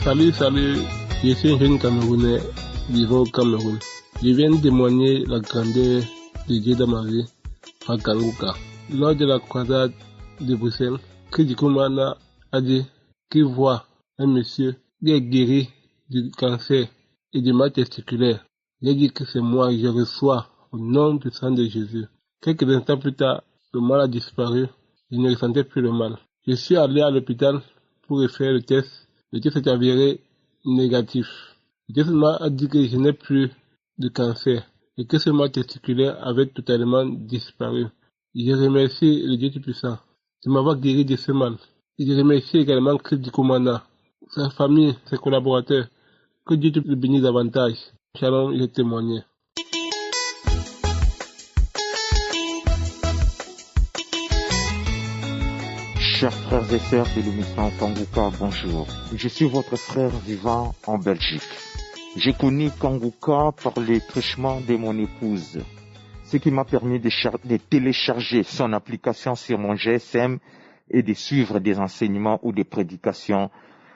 Salut, je suis un jeune Camerounais vivant au Cameroun. Je viens de témoigner la grandeur de Dieu dans ma vie à Kanguka. Lors de la croisade de Bruxelles, Kidjikumana a dit qu'il voit un monsieur qui est guéri du cancer et du mal testiculaire. J'ai dit que c'est moi, je reçois au nom du sang de Jésus. Quelques instants plus tard, le mal a disparu. Je ne ressentais plus le mal. Je suis allé à l'hôpital pour faire le test. Le test s'est avéré négatif. Le test m'a dit que je n'ai plus de cancer et que ce mal testiculaire avait totalement disparu. Je remercie le Dieu Tout-Puissant de m'avoir guéri de ce mal. Et je remercie également Kidjikumana, sa famille, ses collaborateurs. Que Dieu te bénisse davantage. Shalom, je témoigne. Chers frères et sœurs de l'émission Kanguka, bonjour. Je suis votre frère vivant en Belgique. J'ai connu Kanguka par les truchements de mon épouse, ce qui m'a permis de télécharger son application sur mon GSM et de suivre des enseignements ou des prédications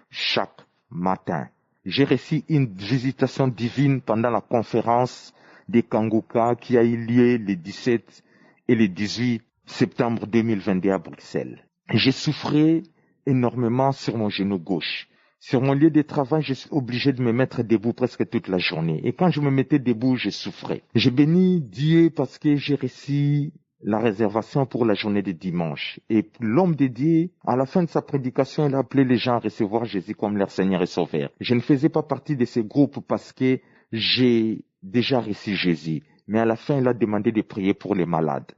chaque matin. J'ai reçu une visitation divine pendant la conférence des Kanguka qui a eu lieu le 17 et le 18 septembre 2022 à Bruxelles. J'ai souffert énormément sur mon genou gauche. Sur mon lieu de travail, je suis obligé de me mettre debout presque toute la journée. Et quand je me mettais debout, je souffrais. Je bénis Dieu parce que j'ai reçu la réservation pour la journée de dimanche. Et l'homme de Dieu, à la fin de sa prédication, il a appelé les gens à recevoir Jésus comme leur Seigneur et Sauveur. Je ne faisais pas partie de ce groupe parce que j'ai déjà reçu Jésus. Mais à la fin, il a demandé de prier pour les malades.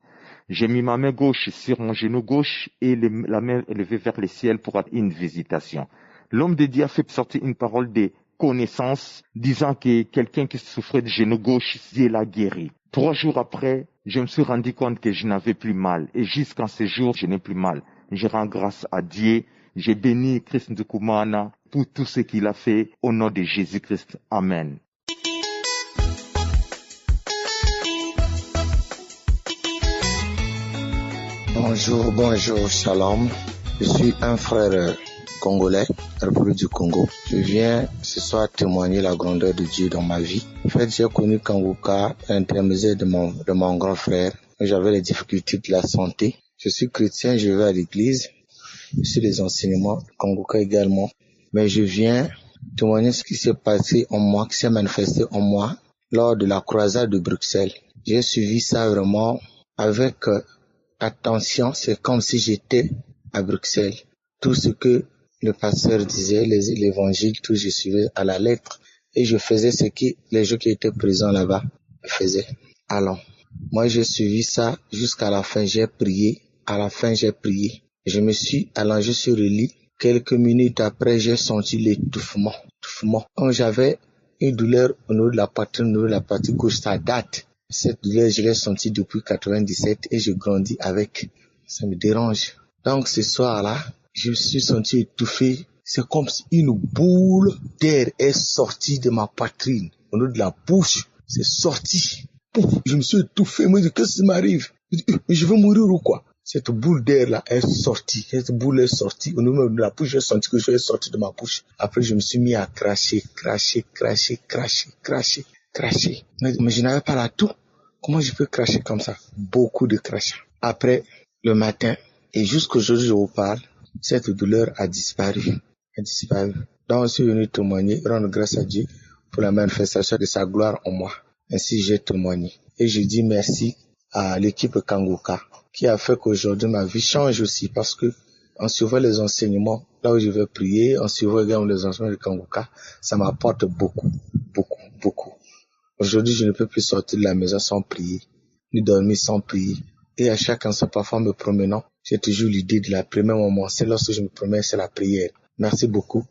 J'ai mis ma main gauche sur mon genou gauche et la main élevée vers le ciel pour une visitation. L'homme de Dieu a fait sortir une parole de connaissance disant que quelqu'un qui souffrait de genou gauche, Dieu l'a guéri. 3 jours après, je me suis rendu compte que je n'avais plus mal. Et jusqu'à ce jour, je n'ai plus mal. Je rends grâce à Dieu. J'ai béni Christ Ndoukoumana pour tout ce qu'il a fait au nom de Jésus-Christ. Amen. Bonjour, shalom. Je suis un frère congolais, République du Congo. Je viens ce soir témoigner la grandeur de Dieu dans ma vie. En fait, j'ai connu Kanguka à l'intermédiaire de mon grand frère. J'avais les difficultés de la santé. Je suis chrétien, je vais à l'église. Je suis les enseignements, Kanguka également. Mais je viens témoigner ce qui s'est passé en moi, qui s'est manifesté en moi lors de la croisade de Bruxelles. J'ai suivi ça vraiment avec attention, c'est comme si j'étais à Bruxelles. Tout ce que le pasteur disait, l'évangile, tout je suivais à la lettre. Et je faisais ce que les gens qui étaient présents là-bas faisaient. Alors, moi j'ai suivi ça jusqu'à la fin, j'ai prié. À la fin, j'ai prié. Je me suis allongé sur le lit. Quelques minutes après, j'ai senti l'étouffement. Quand j'avais une douleur au niveau de la poitrine, au niveau de la partie gauche, ça date. Cette douleur, je l'ai sentie depuis 97 et je grandis avec. Ça me dérange. Donc, ce soir-là, je me suis senti étouffé. C'est comme si une boule d'air est sortie de ma poitrine. Au niveau de la bouche, c'est sorti. Pouf, je me suis étouffé. Moi, je dis, qu'est-ce qui m'arrive? Je vais mourir ou quoi? Cette boule d'air-là est sortie. Cette boule est sortie. Au niveau de la bouche, j'ai senti que je suis sorti de ma bouche. Après, je me suis mis à cracher. Mais je n'avais pas la toux. Comment je peux cracher comme ça? Beaucoup de crachats. Après, le matin, et jusqu'aujourd'hui, je vous parle, cette douleur a disparu. Donc, je suis venu témoigner, rendre grâce à Dieu pour la manifestation de sa gloire en moi. Ainsi, j'ai témoigné. Et je dis merci à l'équipe Kanguka qui a fait qu'aujourd'hui ma vie change aussi parce que en suivant les enseignements, là où je vais prier, en suivant également les enseignements de Kanguka, ça m'apporte beaucoup. Aujourd'hui, je ne peux plus sortir de la maison sans prier, ni dormir sans prier. Et à chaque instant, parfois me promenant, j'ai toujours l'idée de la première moment. C'est lorsque je me promène, c'est la prière. Merci beaucoup.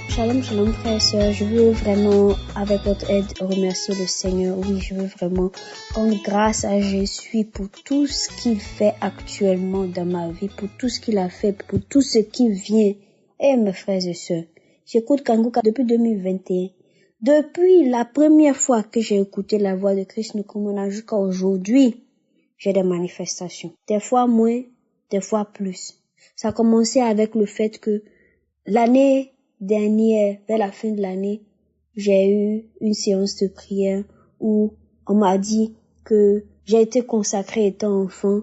Shalom frères et sœurs, je veux vraiment, avec votre aide, remercier le Seigneur. Oui, je veux vraiment rendre grâce à Jésus pour tout ce qu'il fait actuellement dans ma vie, pour tout ce qu'il a fait, pour tout ce qui vient. Et mes frères et sœurs, j'écoute Kanguka depuis 2021. Depuis la première fois que j'ai écouté la voix de Christ Ndoukoumana jusqu'à aujourd'hui, j'ai des manifestations. Des fois moins, des fois plus. Ça a commencé avec le fait que l'année dernière, vers la fin de l'année, j'ai eu une séance de prière où on m'a dit que j'ai été consacrée étant enfant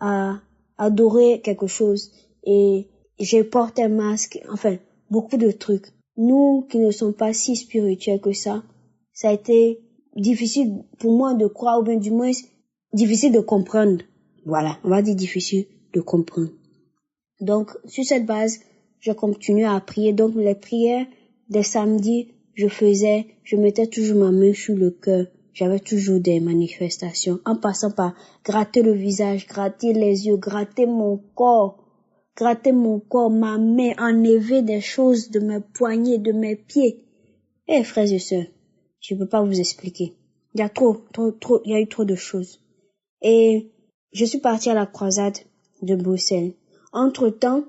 à adorer quelque chose et j'ai porté un masque, enfin, beaucoup de trucs. Nous qui ne sommes pas si spirituels que ça a été difficile pour moi de croire, ou bien du moins difficile de comprendre. Voilà, on va dire difficile de comprendre. Donc, sur cette base, je continue à prier. Donc, les prières des samedis, je mettais toujours ma main sur le cœur. J'avais toujours des manifestations, en passant par gratter le visage, gratter les yeux, gratter mon corps, ma main, enlever des choses de mes poignets, de mes pieds. Eh, frères et sœurs, je peux pas vous expliquer. Il y a il y a eu trop de choses. Et je suis partie à la croisade de Bruxelles. Entre-temps,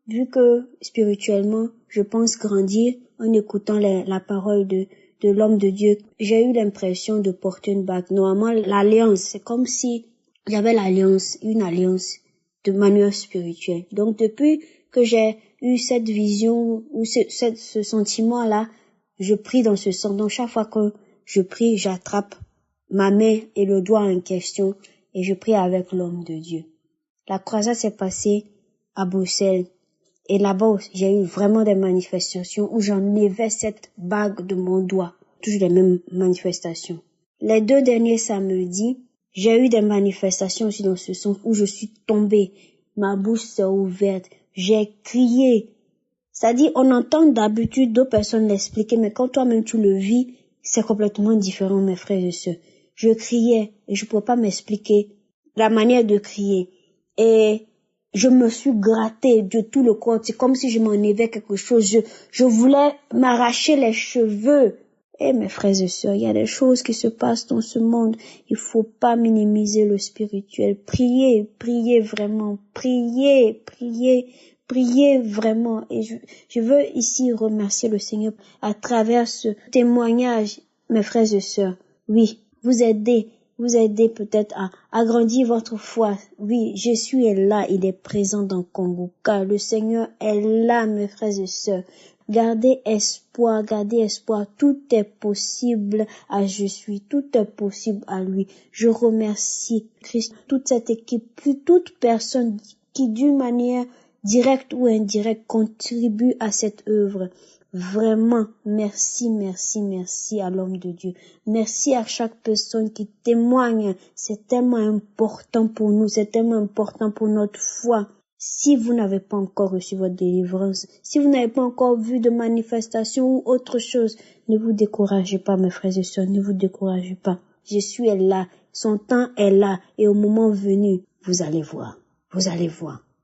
vu que spirituellement, je pense grandir en écoutant la parole de l'homme de Dieu, j'ai eu l'impression de porter une bague. Normalement, l'alliance, c'est comme si il y avait une alliance de manière spirituelle. Donc, depuis que j'ai eu cette vision ou ce sentiment-là, je prie dans ce sens. Donc, chaque fois que je prie, j'attrape ma main et le doigt en question et je prie avec l'homme de Dieu. La croisade s'est passée à Bruxelles et là-bas, j'ai eu vraiment des manifestations où j'enlevais cette bague de mon doigt. Toujours les mêmes manifestations. Les 2 derniers samedis, j'ai eu des manifestations aussi dans ce sens où je suis tombée. Ma bouche s'est ouverte. J'ai crié. C'est-à-dire, on entend d'habitude d'autres personnes l'expliquer, mais quand toi-même tu le vis, c'est complètement différent, mes frères et sœurs. Je criais et je ne pouvais pas m'expliquer la manière de crier. Et je me suis grattée de tout le corps. C'est comme si je m'enlevais quelque chose. Je voulais m'arracher les cheveux. Eh, mes frères et sœurs, il y a des choses qui se passent dans ce monde. Il faut pas minimiser le spirituel. Priez vraiment. Priez vraiment. Et je veux ici remercier le Seigneur à travers ce témoignage, mes frères et sœurs. Oui, vous aidez peut-être à agrandir votre foi. Oui, Jésus est là, il est présent dans Kongoka. Le Seigneur est là, mes frères et sœurs. Gardez espoir. Tout est possible à Jésus, tout est possible à lui. Je remercie Christ, toute cette équipe, toute personne qui d'une manière directe ou indirecte contribue à cette œuvre. Vraiment, merci à l'homme de Dieu. Merci à chaque personne qui témoigne. C'est tellement important pour nous, c'est tellement important pour notre foi. Si vous n'avez pas encore reçu votre délivrance, si vous n'avez pas encore vu de manifestation ou autre chose, ne vous découragez pas, mes frères et sœurs, ne vous découragez pas. Jésus est là, son temps est là, et au moment venu, vous allez voir.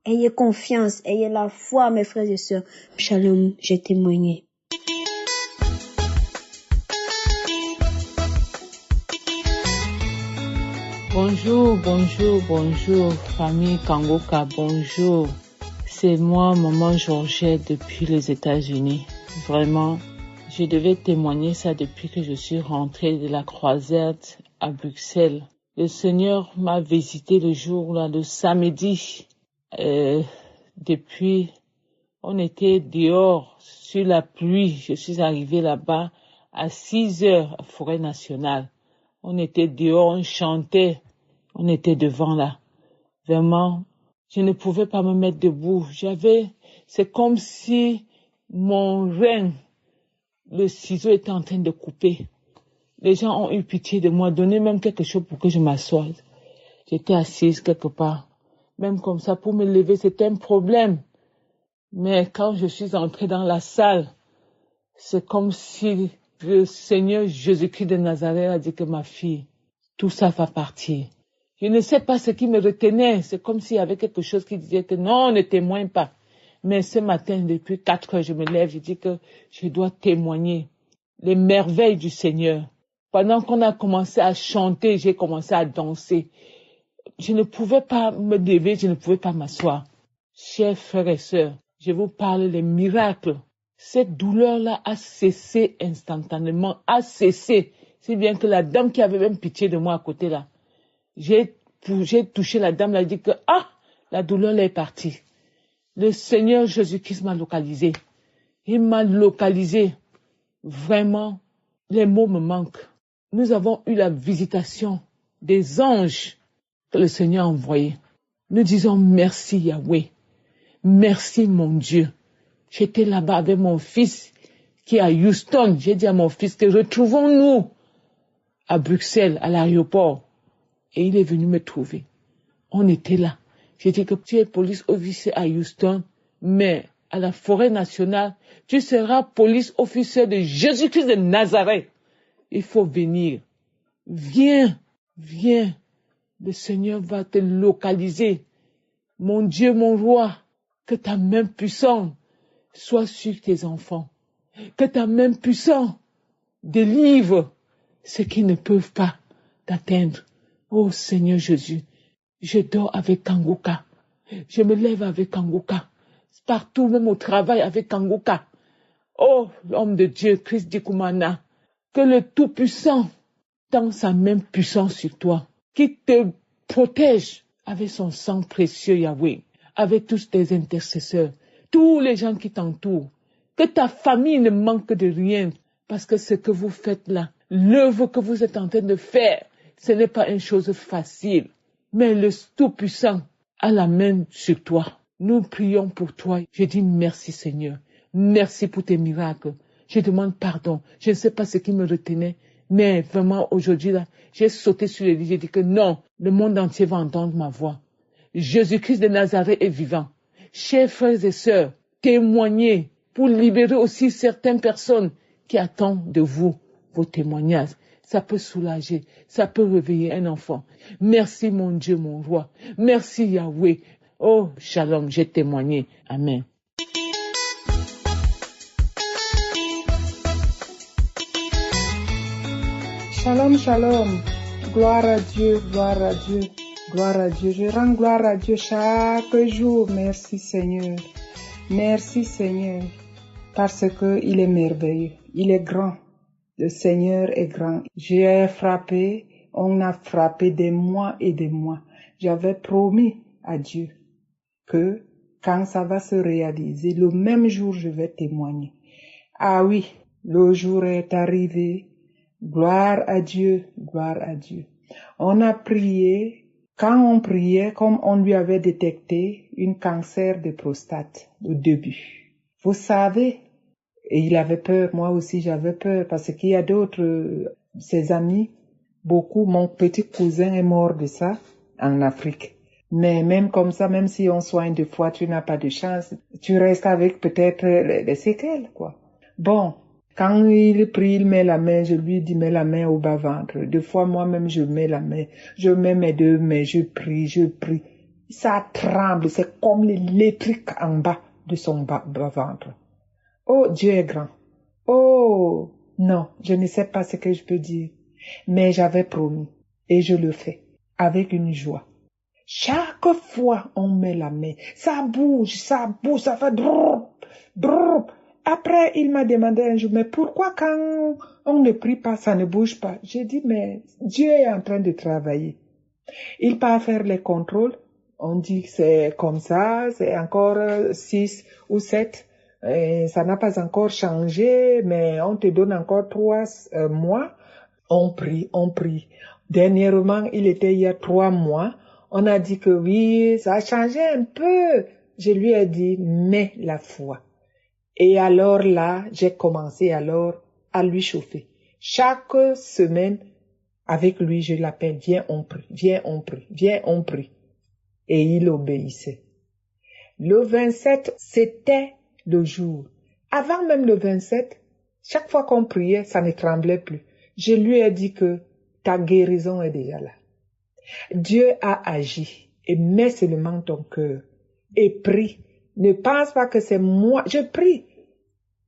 Ayez confiance, ayez la foi, mes frères et sœurs. Shalom, j'ai témoigné. Bonjour, famille Kongoka, bonjour. C'est moi, maman Georgette, depuis les États-Unis. Vraiment, je devais témoigner ça depuis que je suis rentrée de la croisade à Bruxelles. Le Seigneur m'a visité le samedi. Depuis, on était dehors sur la pluie. Je suis arrivée là-bas à 6h à Forêt Nationale. On était dehors, on chantait, on était devant là. Vraiment, je ne pouvais pas me mettre debout. C'est comme si mon rein, le ciseau était en train de couper. Les gens ont eu pitié de moi, donné même quelque chose pour que je m'assoie. J'étais assise quelque part. Même comme ça, pour me lever, c'était un problème. Mais quand je suis entrée dans la salle, c'est comme si le Seigneur Jésus-Christ de Nazareth a dit que ma fille, tout ça va partir. Je ne sais pas ce qui me retenait. C'est comme s'il y avait quelque chose qui disait que non, ne témoigne pas. Mais ce matin, depuis 4 heures, je me lève, je dis que je dois témoigner les merveilles du Seigneur. Pendant qu'on a commencé à chanter, j'ai commencé à danser. Je ne pouvais pas me lever, je ne pouvais pas m'asseoir. Chers frères et sœurs, je vous parle des miracles. Cette douleur-là a cessé instantanément, Si bien que la dame qui avait même pitié de moi à côté là, j'ai j'ai touché la dame, elle a dit que, la douleur est partie. Le Seigneur Jésus-Christ m'a localisé. Il m'a localisé. Vraiment, les mots me manquent. Nous avons eu la visitation des anges que le Seigneur a envoyés. Nous disons merci Yahweh. Merci mon Dieu. J'étais là-bas avec mon fils qui est à Houston. J'ai dit à mon fils que retrouvons-nous à Bruxelles, à l'aéroport. Et il est venu me trouver. On était là. J'ai dit que tu es police officier à Houston, mais à la forêt nationale, tu seras police officier de Jésus-Christ de Nazareth. Il faut venir. Viens, viens. Le Seigneur va te localiser. Mon Dieu, mon roi, que ta main puissante soit sur tes enfants. Que ta main puissante délivre ceux qui ne peuvent pas t'atteindre. Oh Seigneur Jésus, je dors avec Kanguka. Je me lève avec Kanguka. Partout, même au travail avec Kanguka. Oh, l'homme de Dieu, Christ Dikoumana, que le Tout-Puissant tend sa main puissante sur toi, qui te protège avec son sang précieux, Yahweh, avec tous tes intercesseurs, tous les gens qui t'entourent. Que ta famille ne manque de rien, parce que ce que vous faites là, l'œuvre que vous êtes en train de faire, ce n'est pas une chose facile. Mais le Tout-Puissant a la main sur toi. Nous prions pour toi. Je dis merci Seigneur. Merci pour tes miracles. Je demande pardon. Je ne sais pas ce qui me retenait. Mais vraiment aujourd'hui là, j'ai sauté sur le lit. J'ai dit que non, le monde entier va entendre ma voix. Jésus-Christ de Nazareth est vivant. Chers frères et sœurs, témoignez pour libérer aussi certaines personnes qui attendent de vous vos témoignages. Ça peut soulager, ça peut réveiller un enfant. Merci mon Dieu, mon roi. Merci Yahweh. Oh, shalom, j'ai témoigné. Amen. Shalom, shalom. Gloire à Dieu, gloire à Dieu, gloire à Dieu. Je rends gloire à Dieu chaque jour. Merci Seigneur. Merci Seigneur. Parce que il est merveilleux. Il est grand. Le Seigneur est grand. J'ai frappé, on a frappé des mois et des mois. J'avais promis à Dieu que quand ça va se réaliser, le même jour, je vais témoigner. Ah oui, le jour est arrivé. Gloire à Dieu, gloire à Dieu. On a prié, quand on priait, comme on lui avait détecté un cancer de prostate au début. Vous savez, et il avait peur, moi aussi j'avais peur, parce qu'il y a d'autres, ses amis, beaucoup, mon petit cousin est mort de ça en Afrique. Mais même comme ça, même si on soigne 2 fois, tu n'as pas de chance. Tu restes avec peut-être les séquelles, quoi. Bon, quand il prie, il met la main, je lui dis, mets la main au bas-ventre. 2 fois, moi-même, je mets la main. Je mets mes 2 mains, je prie. Ça tremble, c'est comme l'électrique en bas de son bas-ventre. Oh, Dieu est grand. Oh, non, je ne sais pas ce que je peux dire. Mais j'avais promis, et je le fais, avec une joie. Chaque fois, on met la main. Ça bouge, ça fait drop, drop. Après, il m'a demandé un jour, mais pourquoi quand on ne prie pas, ça ne bouge pas? J'ai dit, mais Dieu est en train de travailler. Il part faire les contrôles. On dit que c'est comme ça, c'est encore 6 ou 7. Et ça n'a pas encore changé, mais on te donne encore 3 mois. On prie. Dernièrement, il était il y a 3 mois. On a dit que oui, ça a changé un peu. Je lui ai dit, mets la foi. Et alors là, j'ai commencé alors à lui chauffer. Chaque semaine, avec lui, je l'appelle, viens, on prie. Et il obéissait. Le 27, c'était le jour. Avant même le 27, chaque fois qu'on priait, ça ne tremblait plus. Je lui ai dit que ta guérison est déjà là. Dieu a agi et mets seulement ton cœur et prie. Ne pense pas que c'est moi. Je prie.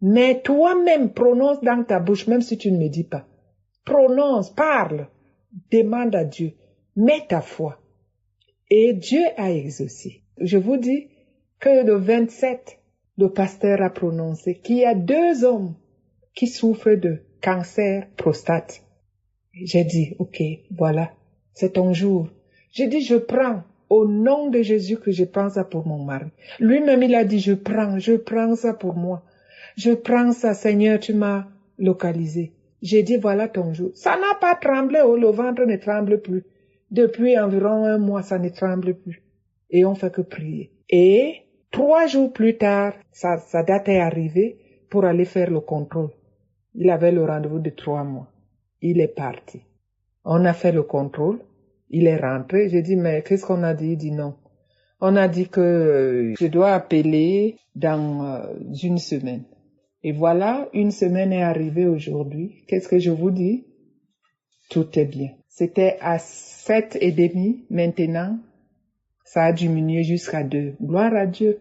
Mais toi-même, prononce dans ta bouche, même si tu ne me dis pas. Prononce, parle. Demande à Dieu. Mets ta foi. Et Dieu a exaucé. Je vous dis que le 27, le pasteur a prononcé qu'il y a 2 hommes qui souffrent de cancer prostate. J'ai dit, ok, voilà, c'est ton jour. J'ai dit, je prends. Au nom de Jésus que je prends ça pour mon mari. Lui-même, il a dit, je prends ça pour moi. Je prends ça, Seigneur, tu m'as localisé. J'ai dit, voilà ton jour. Ça n'a pas tremblé, oh, le ventre ne tremble plus. Depuis environ 1 mois, ça ne tremble plus. Et on fait que prier. Et 3 jours plus tard, sa date est arrivée pour aller faire le contrôle. Il avait le rendez-vous de 3 mois. Il est parti. On a fait le contrôle. Il est rentré. J'ai dit, mais qu'est-ce qu'on a dit? Il dit non. On a dit que je dois appeler dans 1 semaine. Et voilà, 1 semaine est arrivée aujourd'hui. Qu'est-ce que je vous dis? Tout est bien. C'était à 7,5. Maintenant, ça a diminué jusqu'à 2. Gloire à Dieu.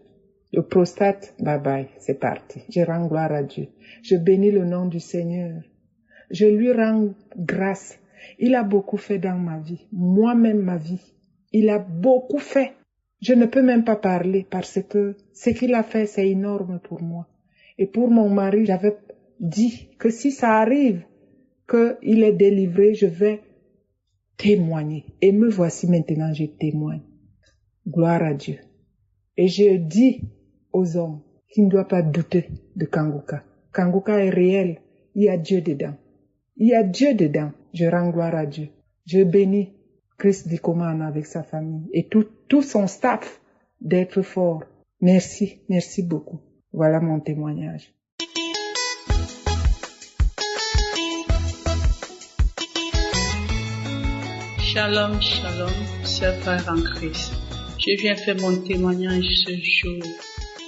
Le prostate, bye bye, c'est parti. Je rends gloire à Dieu. Je bénis le nom du Seigneur. Je lui rends grâce. Il a beaucoup fait dans ma vie. Moi-même, ma vie. Il a beaucoup fait. Je ne peux même pas parler parce que ce qu'il a fait, c'est énorme pour moi. Et pour mon mari, j'avais dit que si ça arrive, qu'il est délivré, je vais témoigner. Et me voici maintenant, je témoigne. Gloire à Dieu. Et je dis aux hommes qu'ils ne doivent pas douter de Kanguka. Kanguka est réel. Il y a Dieu dedans. Il y a Dieu dedans. Je rends gloire à Dieu. Je bénis Christ Dikoman avec sa famille et tout son staff d'être fort. Merci, merci beaucoup. Voilà mon témoignage. Shalom, shalom, chers frères en Christ. Je viens faire mon témoignage ce jour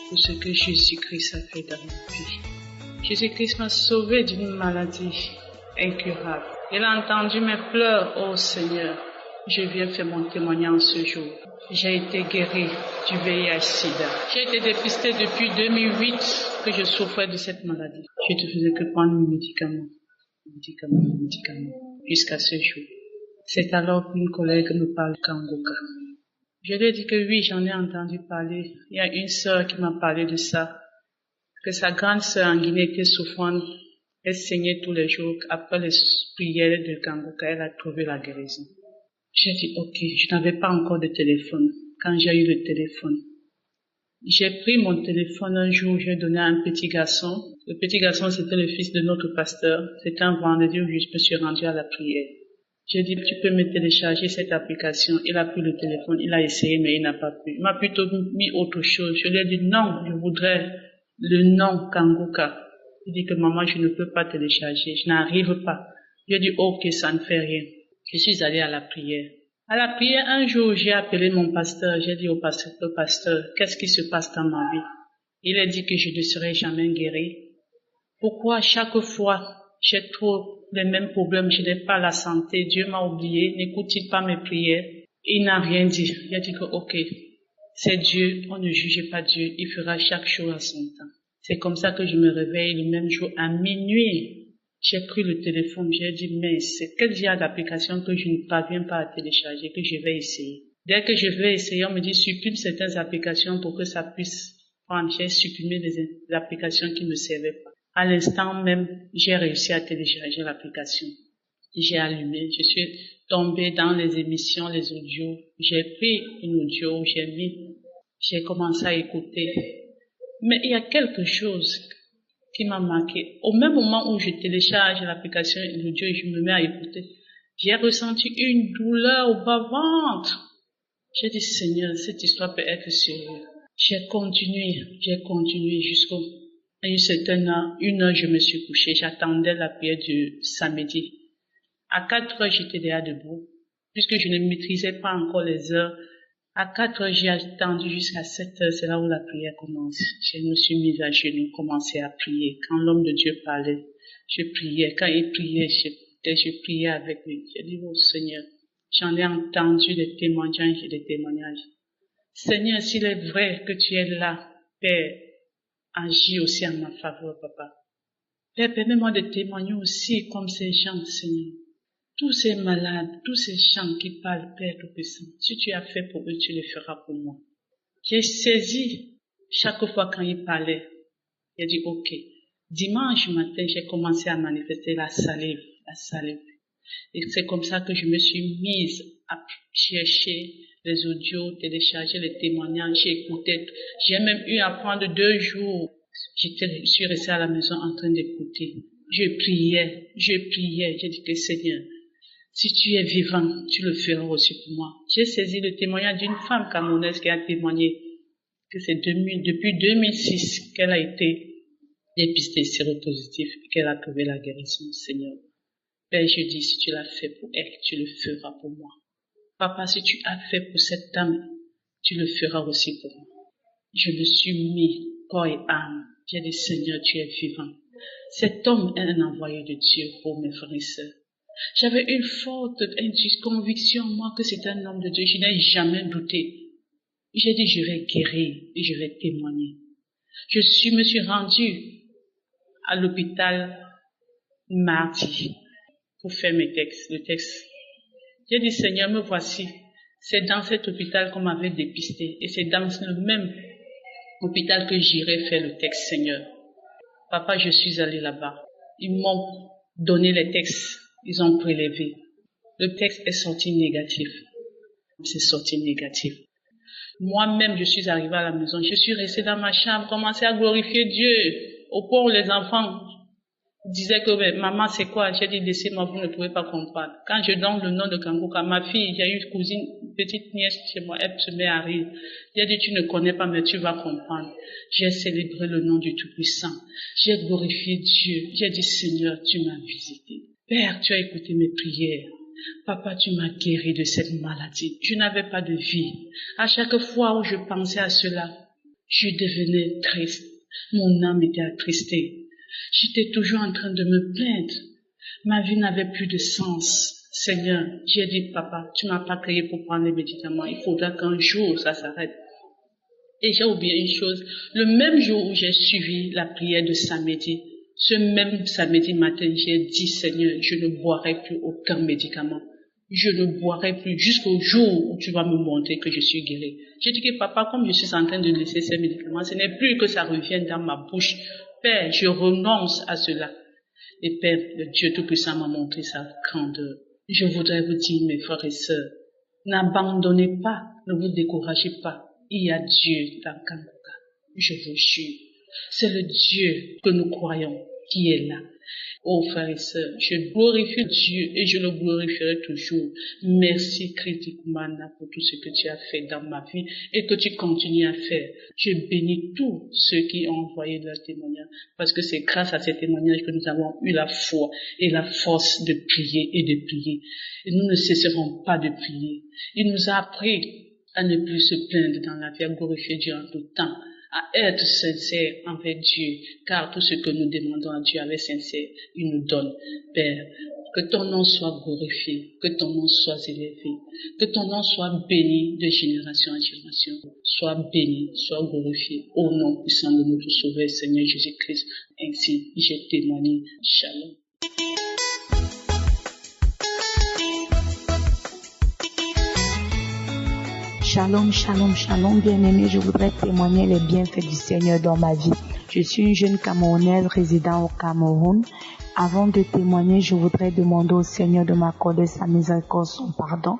pour ce que Jésus-Christ a fait dans ma vie. Jésus-Christ m'a sauvé d'une maladie incurable. Il a entendu mes pleurs, ô Seigneur. Je viens faire mon témoignage ce jour. J'ai été guéri du VIH-Sida. J'ai été dépistée depuis 2008 que je souffrais de cette maladie. Je ne faisais que prendre mes médicaments, jusqu'à ce jour. C'est alors qu'une collègue me parle de Kanguka. Je lui ai dit que oui, j'en ai entendu parler. Il y a une sœur qui m'a parlé de ça, que sa grande sœur en Guinée était souffrante, elle saignait tous les jours. Après les prières de Kanguka, elle a trouvé la guérison. J'ai dit ok, je n'avais pas encore de téléphone. Quand j'ai eu le téléphone, j'ai pris mon téléphone un jour, j'ai donné à un petit garçon. Le petit garçon, c'était le fils de notre pasteur. C'était un vendredi où je me suis rendu à la prière. J'ai dit, tu peux me télécharger cette application. Il a pris le téléphone, il a essayé, mais il n'a pas pu. Il m'a plutôt mis autre chose. Je lui ai dit, non, je voudrais le nom Kanguka. Il dit que maman, je ne peux pas télécharger, je n'arrive pas. J'ai dit, ok, ça ne fait rien. Je suis allée à la prière. À la prière, un jour, j'ai appelé mon pasteur. J'ai dit au pasteur, qu'est-ce qui se passe dans ma vie? Il a dit que je ne serai jamais guéri. Pourquoi chaque fois j'ai trop les mêmes problèmes, je n'ai pas la santé, Dieu m'a oublié, n'écoute-t-il pas mes prières? Il n'a rien dit. Il a dit que ok, c'est Dieu, on ne juge pas Dieu, il fera chaque chose à son temps. C'est comme ça que je me réveille le même jour à minuit. J'ai pris le téléphone, j'ai dit mais c'est quel genre d'application que je ne parviens pas à télécharger, que je vais essayer. Dès que je vais essayer, on me dit supprime certaines applications pour que ça puisse prendre. J'ai supprimé des applications qui ne me servaient pas. À l'instant même, j'ai réussi à télécharger l'application. J'ai allumé, je suis tombée dans les émissions, les audios. J'ai pris une audio, j'ai commencé à écouter. Mais il y a quelque chose qui m'a marqué. Au même moment où je télécharge l'application et l'audio et je me mets à écouter, j'ai ressenti une douleur au bas-ventre. J'ai dit, Seigneur, cette histoire peut être sérieuse. J'ai continué jusqu'au une heure, je me suis couchée. J'attendais la prière du samedi. À 4 heures, j'étais déjà debout. Puisque je ne maîtrisais pas encore les heures, à 4 heures, j'ai attendu jusqu'à 7 heures. C'est là où la prière commence. Je me suis mise à genoux, commencé à prier. Quand l'homme de Dieu parlait, je priais. Quand il priait, je priais avec lui. J'ai dit, oh Seigneur, j'en ai entendu des témoignages et des témoignages. Seigneur, s'il est vrai que tu es là, Père, agis aussi en ma faveur, papa. Père, permets-moi de témoigner aussi comme ces gens, Seigneur. Tous ces malades, tous ces gens qui parlent, Père Tout-Puissant, si tu as fait pour eux, tu le feras pour moi. J'ai saisi chaque fois quand il parlait. J'ai dit, ok. Dimanche matin, j'ai commencé à manifester la salive. Et c'est comme ça que je me suis mise à chercher les audios, télécharger les témoignages, j'ai écouté. J'ai même eu à prendre 2 jours. Je suis restée à la maison en train d'écouter. Je priais. J'ai dit que Seigneur, si tu es vivant, tu le feras aussi pour moi. J'ai saisi le témoignage d'une femme camerounaise qui a témoigné que c'est depuis 2006 qu'elle a été dépistée séropositive et qu'elle a trouvé la guérison, Seigneur. Père, je dis, si tu l'as fait pour elle, tu le feras pour moi. Papa, si tu as fait pour cette dame, tu le feras aussi pour moi. Je me suis mis corps et âme. J'ai dit, Seigneur, tu es vivant. Cet homme est un envoyé de Dieu pour mes frères et sœurs. J'avais une forte conviction en moi que c'était un homme de Dieu. Je n'ai jamais douté. J'ai dit, je vais guérir et je vais témoigner. Je me suis rendue à l'hôpital mardi pour faire le texte. J'ai dit, Seigneur, me voici. C'est dans cet hôpital qu'on m'avait dépisté et c'est dans le même hôpital que j'irai faire le texte, Seigneur. Papa, je suis allée là-bas. Ils m'ont donné les textes. Ils ont prélevé. Le texte est sorti négatif. C'est sorti négatif. Moi-même, je suis arrivée à la maison. Je suis restée dans ma chambre, commencé à glorifier Dieu. Au point où les enfants disaient que maman, c'est quoi? J'ai dit, laissez-moi, vous ne pouvez pas comprendre. Quand je donne le nom de Kangouka, ma fille, j'ai une cousine, une petite nièce chez moi, elle se met à rire. J'ai dit, tu ne connais pas, mais tu vas comprendre. J'ai célébré le nom du Tout-Puissant. J'ai glorifié Dieu. J'ai dit, Seigneur, tu m'as visité. Père, tu as écouté mes prières. Papa, tu m'as guéri de cette maladie. Je n'avais pas de vie. À chaque fois où je pensais à cela, je devenais triste. Mon âme était attristée. J'étais toujours en train de me plaindre. Ma vie n'avait plus de sens. Seigneur, j'ai dit, papa, tu m'as pas créé pour prendre les médicaments. Il faudra qu'un jour ça s'arrête. Et j'ai oublié une chose. Le même jour où j'ai suivi la prière de samedi, ce même samedi matin, j'ai dit, Seigneur, je ne boirai plus aucun médicament. Je ne boirai plus jusqu'au jour où tu vas me montrer que je suis guéri. J'ai dit que papa, comme je suis en train de laisser ces médicaments, ce n'est plus que ça revienne dans ma bouche. Père, je renonce à cela. Et Père, le Dieu Tout-Puissant m'a montré sa grandeur. Je voudrais vous dire, mes frères et sœurs, n'abandonnez pas, ne vous découragez pas. Il y a Dieu dans Kangouka. Je vous jure. C'est le Dieu que nous croyons qui est là. Oh frères et sœurs, je glorifie Dieu et je le glorifierai toujours. Merci Kritik Mana pour tout ce que tu as fait dans ma vie et que tu continues à faire. Je bénis tous ceux qui ont envoyé leur témoignage parce que c'est grâce à ces témoignages que nous avons eu la foi et la force de prier et de prier. Et nous ne cesserons pas de prier. Il nous a appris à ne plus se plaindre dans la vie, à glorifier Dieu en tout temps, à être sincère envers Dieu, car tout ce que nous demandons à Dieu avec sincère, il nous donne. Père, que ton nom soit glorifié, que ton nom soit élevé, que ton nom soit béni de génération en génération, soit béni, soit glorifié, au nom puissant de notre Sauveur Seigneur Jésus-Christ. Ainsi, j'ai témoigné. Shalom. Shalom, shalom, shalom, bien-aimés, je voudrais témoigner les bienfaits du Seigneur dans ma vie. Je suis une jeune Camerounaise résidant au Cameroun. Avant de témoigner, je voudrais demander au Seigneur de m'accorder sa miséricorde, son pardon,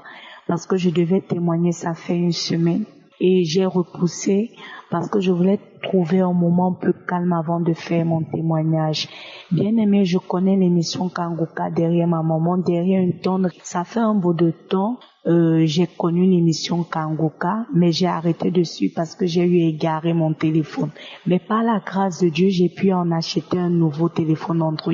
parce que je devais témoigner, ça fait 1 semaine. Et j'ai repoussé parce que je voulais trouver un moment plus calme avant de faire mon témoignage. Bien aimé, je connais l'émission Kangouka derrière ma maman, derrière une tonne. Ça fait un bout de temps, j'ai connu l'émission Kangouka, mais j'ai arrêté dessus parce que j'ai eu égaré mon téléphone. Mais par la grâce de Dieu, j'ai pu en acheter un nouveau téléphone Android.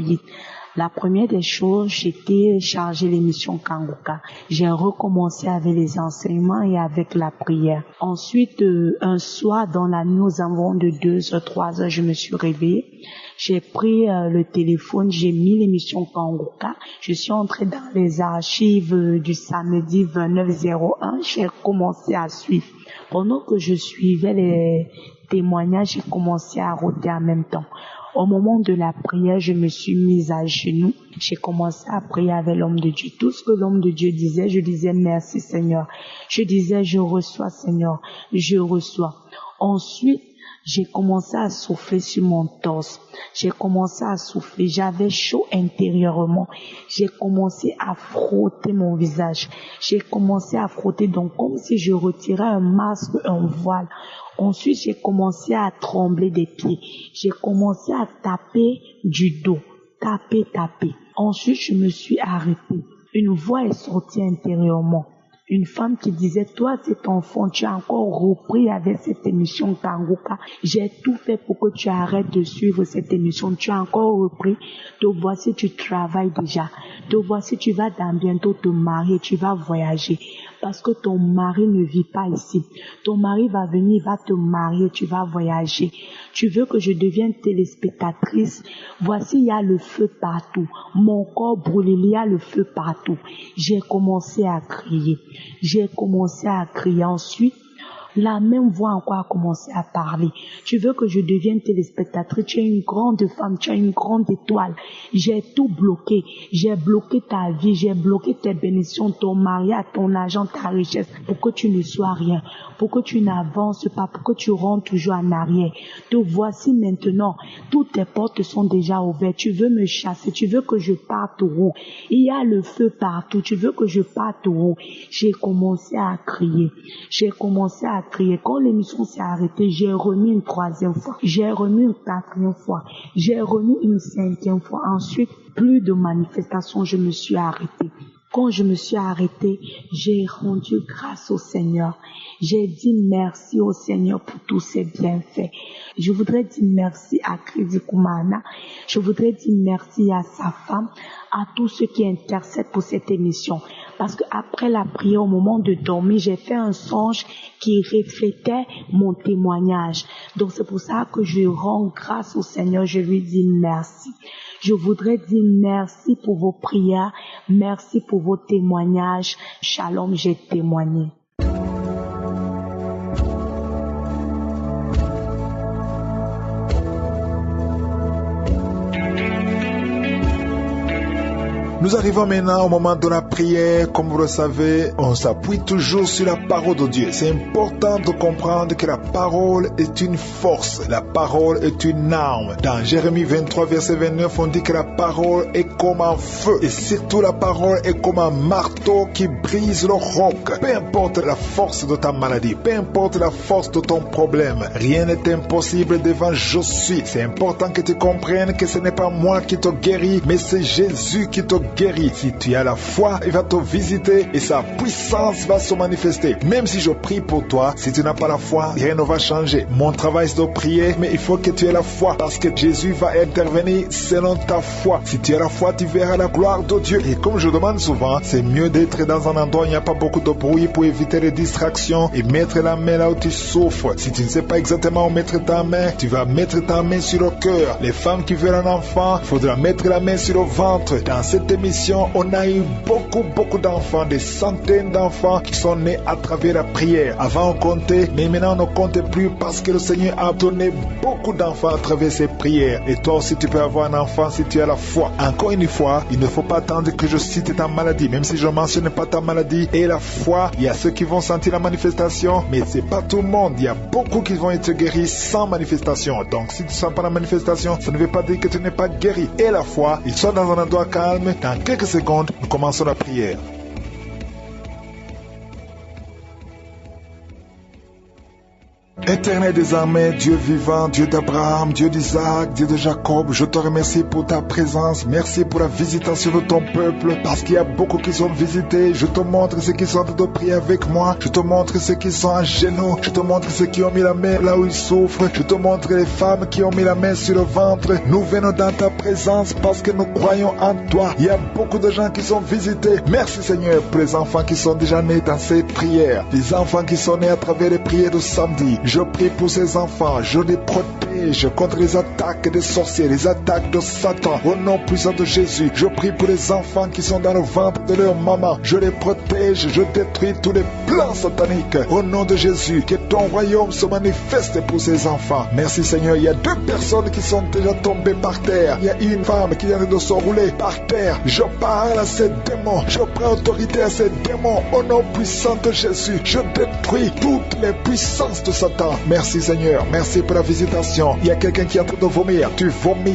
La première des choses, j'ai téléchargé l'émission Kangouka. J'ai recommencé avec les enseignements et avec la prière. Ensuite, un soir, dans la nuit, aux environs de 2h, 3h, je me suis réveillée. J'ai pris le téléphone, j'ai mis l'émission Kangouka. Je suis entrée dans les archives du samedi 29/01. J'ai commencé à suivre. Pendant que je suivais les témoignages, j'ai commencé à rôder en même temps. Au moment de la prière, je me suis mise à genoux. J'ai commencé à prier avec l'homme de Dieu. Tout ce que l'homme de Dieu disait, je disais merci Seigneur. Je disais je reçois Seigneur, je reçois. Ensuite, J'ai commencé à souffler sur mon torse. J'ai commencé à souffler. J'avais chaud intérieurement. J'ai commencé à frotter mon visage. J'ai commencé à frotter, donc comme si je retirais un masque, un voile. Ensuite, j'ai commencé à trembler des pieds. J'ai commencé à taper du dos. Taper. Ensuite, je me suis arrêtée. Une voix est sortie intérieurement. Une femme qui disait, toi, cet enfant, tu as encore repris avec cette émission Kanguka. J'ai tout fait pour que tu arrêtes de suivre cette émission. Tu as encore repris. Te voici, tu travailles déjà. Te voici, tu vas dans bientôt te marier, tu vas voyager. Parce que ton mari ne vit pas ici. Ton mari va venir, il va te marier, tu vas voyager. Tu veux que je devienne téléspectatrice? Voici, il y a le feu partout. Mon corps brûle, il y a le feu partout. J'ai commencé à crier. Ensuite, la même voix encore a commencé à parler. Tu veux que je devienne téléspectatrice? Tu es une grande femme, tu es une grande étoile. J'ai tout bloqué. J'ai bloqué ta vie, j'ai bloqué tes bénédictions, ton mariage, ton argent, ta richesse, pour que tu ne sois rien, pour que tu n'avances pas, pour que tu rentres toujours en arrière. Te voici maintenant. Toutes tes portes sont déjà ouvertes. Tu veux me chasser, tu veux que je parte où? Il y a le feu partout. Tu veux que je parte où? J'ai commencé à crier. Quand l'émission s'est arrêtée, j'ai remis une 3e fois, j'ai remis une 4e fois, j'ai remis une 5e fois. Ensuite, plus de manifestations, je me suis arrêtée. Quand je me suis arrêtée, j'ai rendu grâce au Seigneur. J'ai dit merci au Seigneur pour tous ses bienfaits. Je voudrais dire merci à Crédit Koumana. Je voudrais dire merci à sa femme, à tous ceux qui intercèdent pour cette émission. Parce que après la prière, au moment de dormir, j'ai fait un songe qui reflétait mon témoignage. Donc c'est pour ça que je rends grâce au Seigneur. Je lui dis merci. Je voudrais dire merci pour vos prières, merci pour vos témoignages. Shalom, j'ai témoigné. Nous arrivons maintenant au moment de la prière. Comme vous le savez, on s'appuie toujours sur la parole de Dieu. C'est important de comprendre que la parole est une force. La parole est une arme. Dans Jérémie 23, verset 29, on dit que la parole est comme un feu. Et surtout, la parole est comme un marteau qui brise le roc. Peu importe la force de ta maladie, peu importe la force de ton problème, rien n'est impossible devant je suis. C'est important que tu comprennes que ce n'est pas moi qui te guéris, mais c'est Jésus qui te guéri. Si tu as la foi, il va te visiter et sa puissance va se manifester. Même si je prie pour toi, si tu n'as pas la foi, rien ne va changer. Mon travail c'est de prier, mais il faut que tu aies la foi parce que Jésus va intervenir selon ta foi. Si tu as la foi, tu verras la gloire de Dieu. Et comme je demande souvent, c'est mieux d'être dans un endroit où il n'y a pas beaucoup de bruit pour éviter les distractions et mettre la main là où tu souffres. Si tu ne sais pas exactement où mettre ta main, tu vas mettre ta main sur le cœur. Les femmes qui veulent un enfant, il faudra mettre la main sur le ventre. Dans cette émission, on a eu beaucoup d'enfants, des centaines d'enfants qui sont nés à travers la prière. Avant on comptait, mais maintenant on ne compte plus parce que le Seigneur a donné beaucoup d'enfants à travers ses prières. Et toi aussi tu peux avoir un enfant si tu as la foi. Encore une fois, il ne faut pas attendre que je cite ta maladie, même si je ne mentionne pas ta maladie et la foi. Il y a ceux qui vont sentir la manifestation, mais c'est pas tout le monde. Il y a beaucoup qui vont être guéris sans manifestation. Donc si tu ne sens pas la manifestation, ça ne veut pas dire que tu n'es pas guéri. Et la foi, il soit dans un endroit calme. Dans quelques secondes, nous commençons la prière. Éternel des armées, Dieu vivant, Dieu d'Abraham, Dieu d'Isaac, Dieu de Jacob, je te remercie pour ta présence, merci pour la visitation de ton peuple, parce qu'il y a beaucoup qui sont visités. Je te montre ceux qui sont en train de prier avec moi, je te montre ceux qui sont à genoux, je te montre ceux qui ont mis la main là où ils souffrent, je te montre les femmes qui ont mis la main sur le ventre. Nous venons dans ta présence parce que nous croyons en toi. Il y a beaucoup de gens qui sont visités. Merci Seigneur pour les enfants qui sont déjà nés dans ces prières, les enfants qui sont nés à travers les prières de samedi. Je prie pour ces enfants, je les protège protège contre les attaques des sorciers, les attaques de Satan. Au nom puissant de Jésus, je prie pour les enfants qui sont dans le ventre de leur maman. Je les protège, je détruis tous les plans sataniques. Au nom de Jésus, que ton royaume se manifeste pour ces enfants. Merci Seigneur, il y a 2 personnes qui sont déjà tombées par terre. Il y a une femme qui vient de se rouler par terre. Je parle à ces démons, je prends autorité à ces démons. Au nom puissant de Jésus, je détruis toutes les puissances de Satan. Merci Seigneur, merci pour la visitation. Il y a quelqu'un qui est en train de vomir. Tu vomis.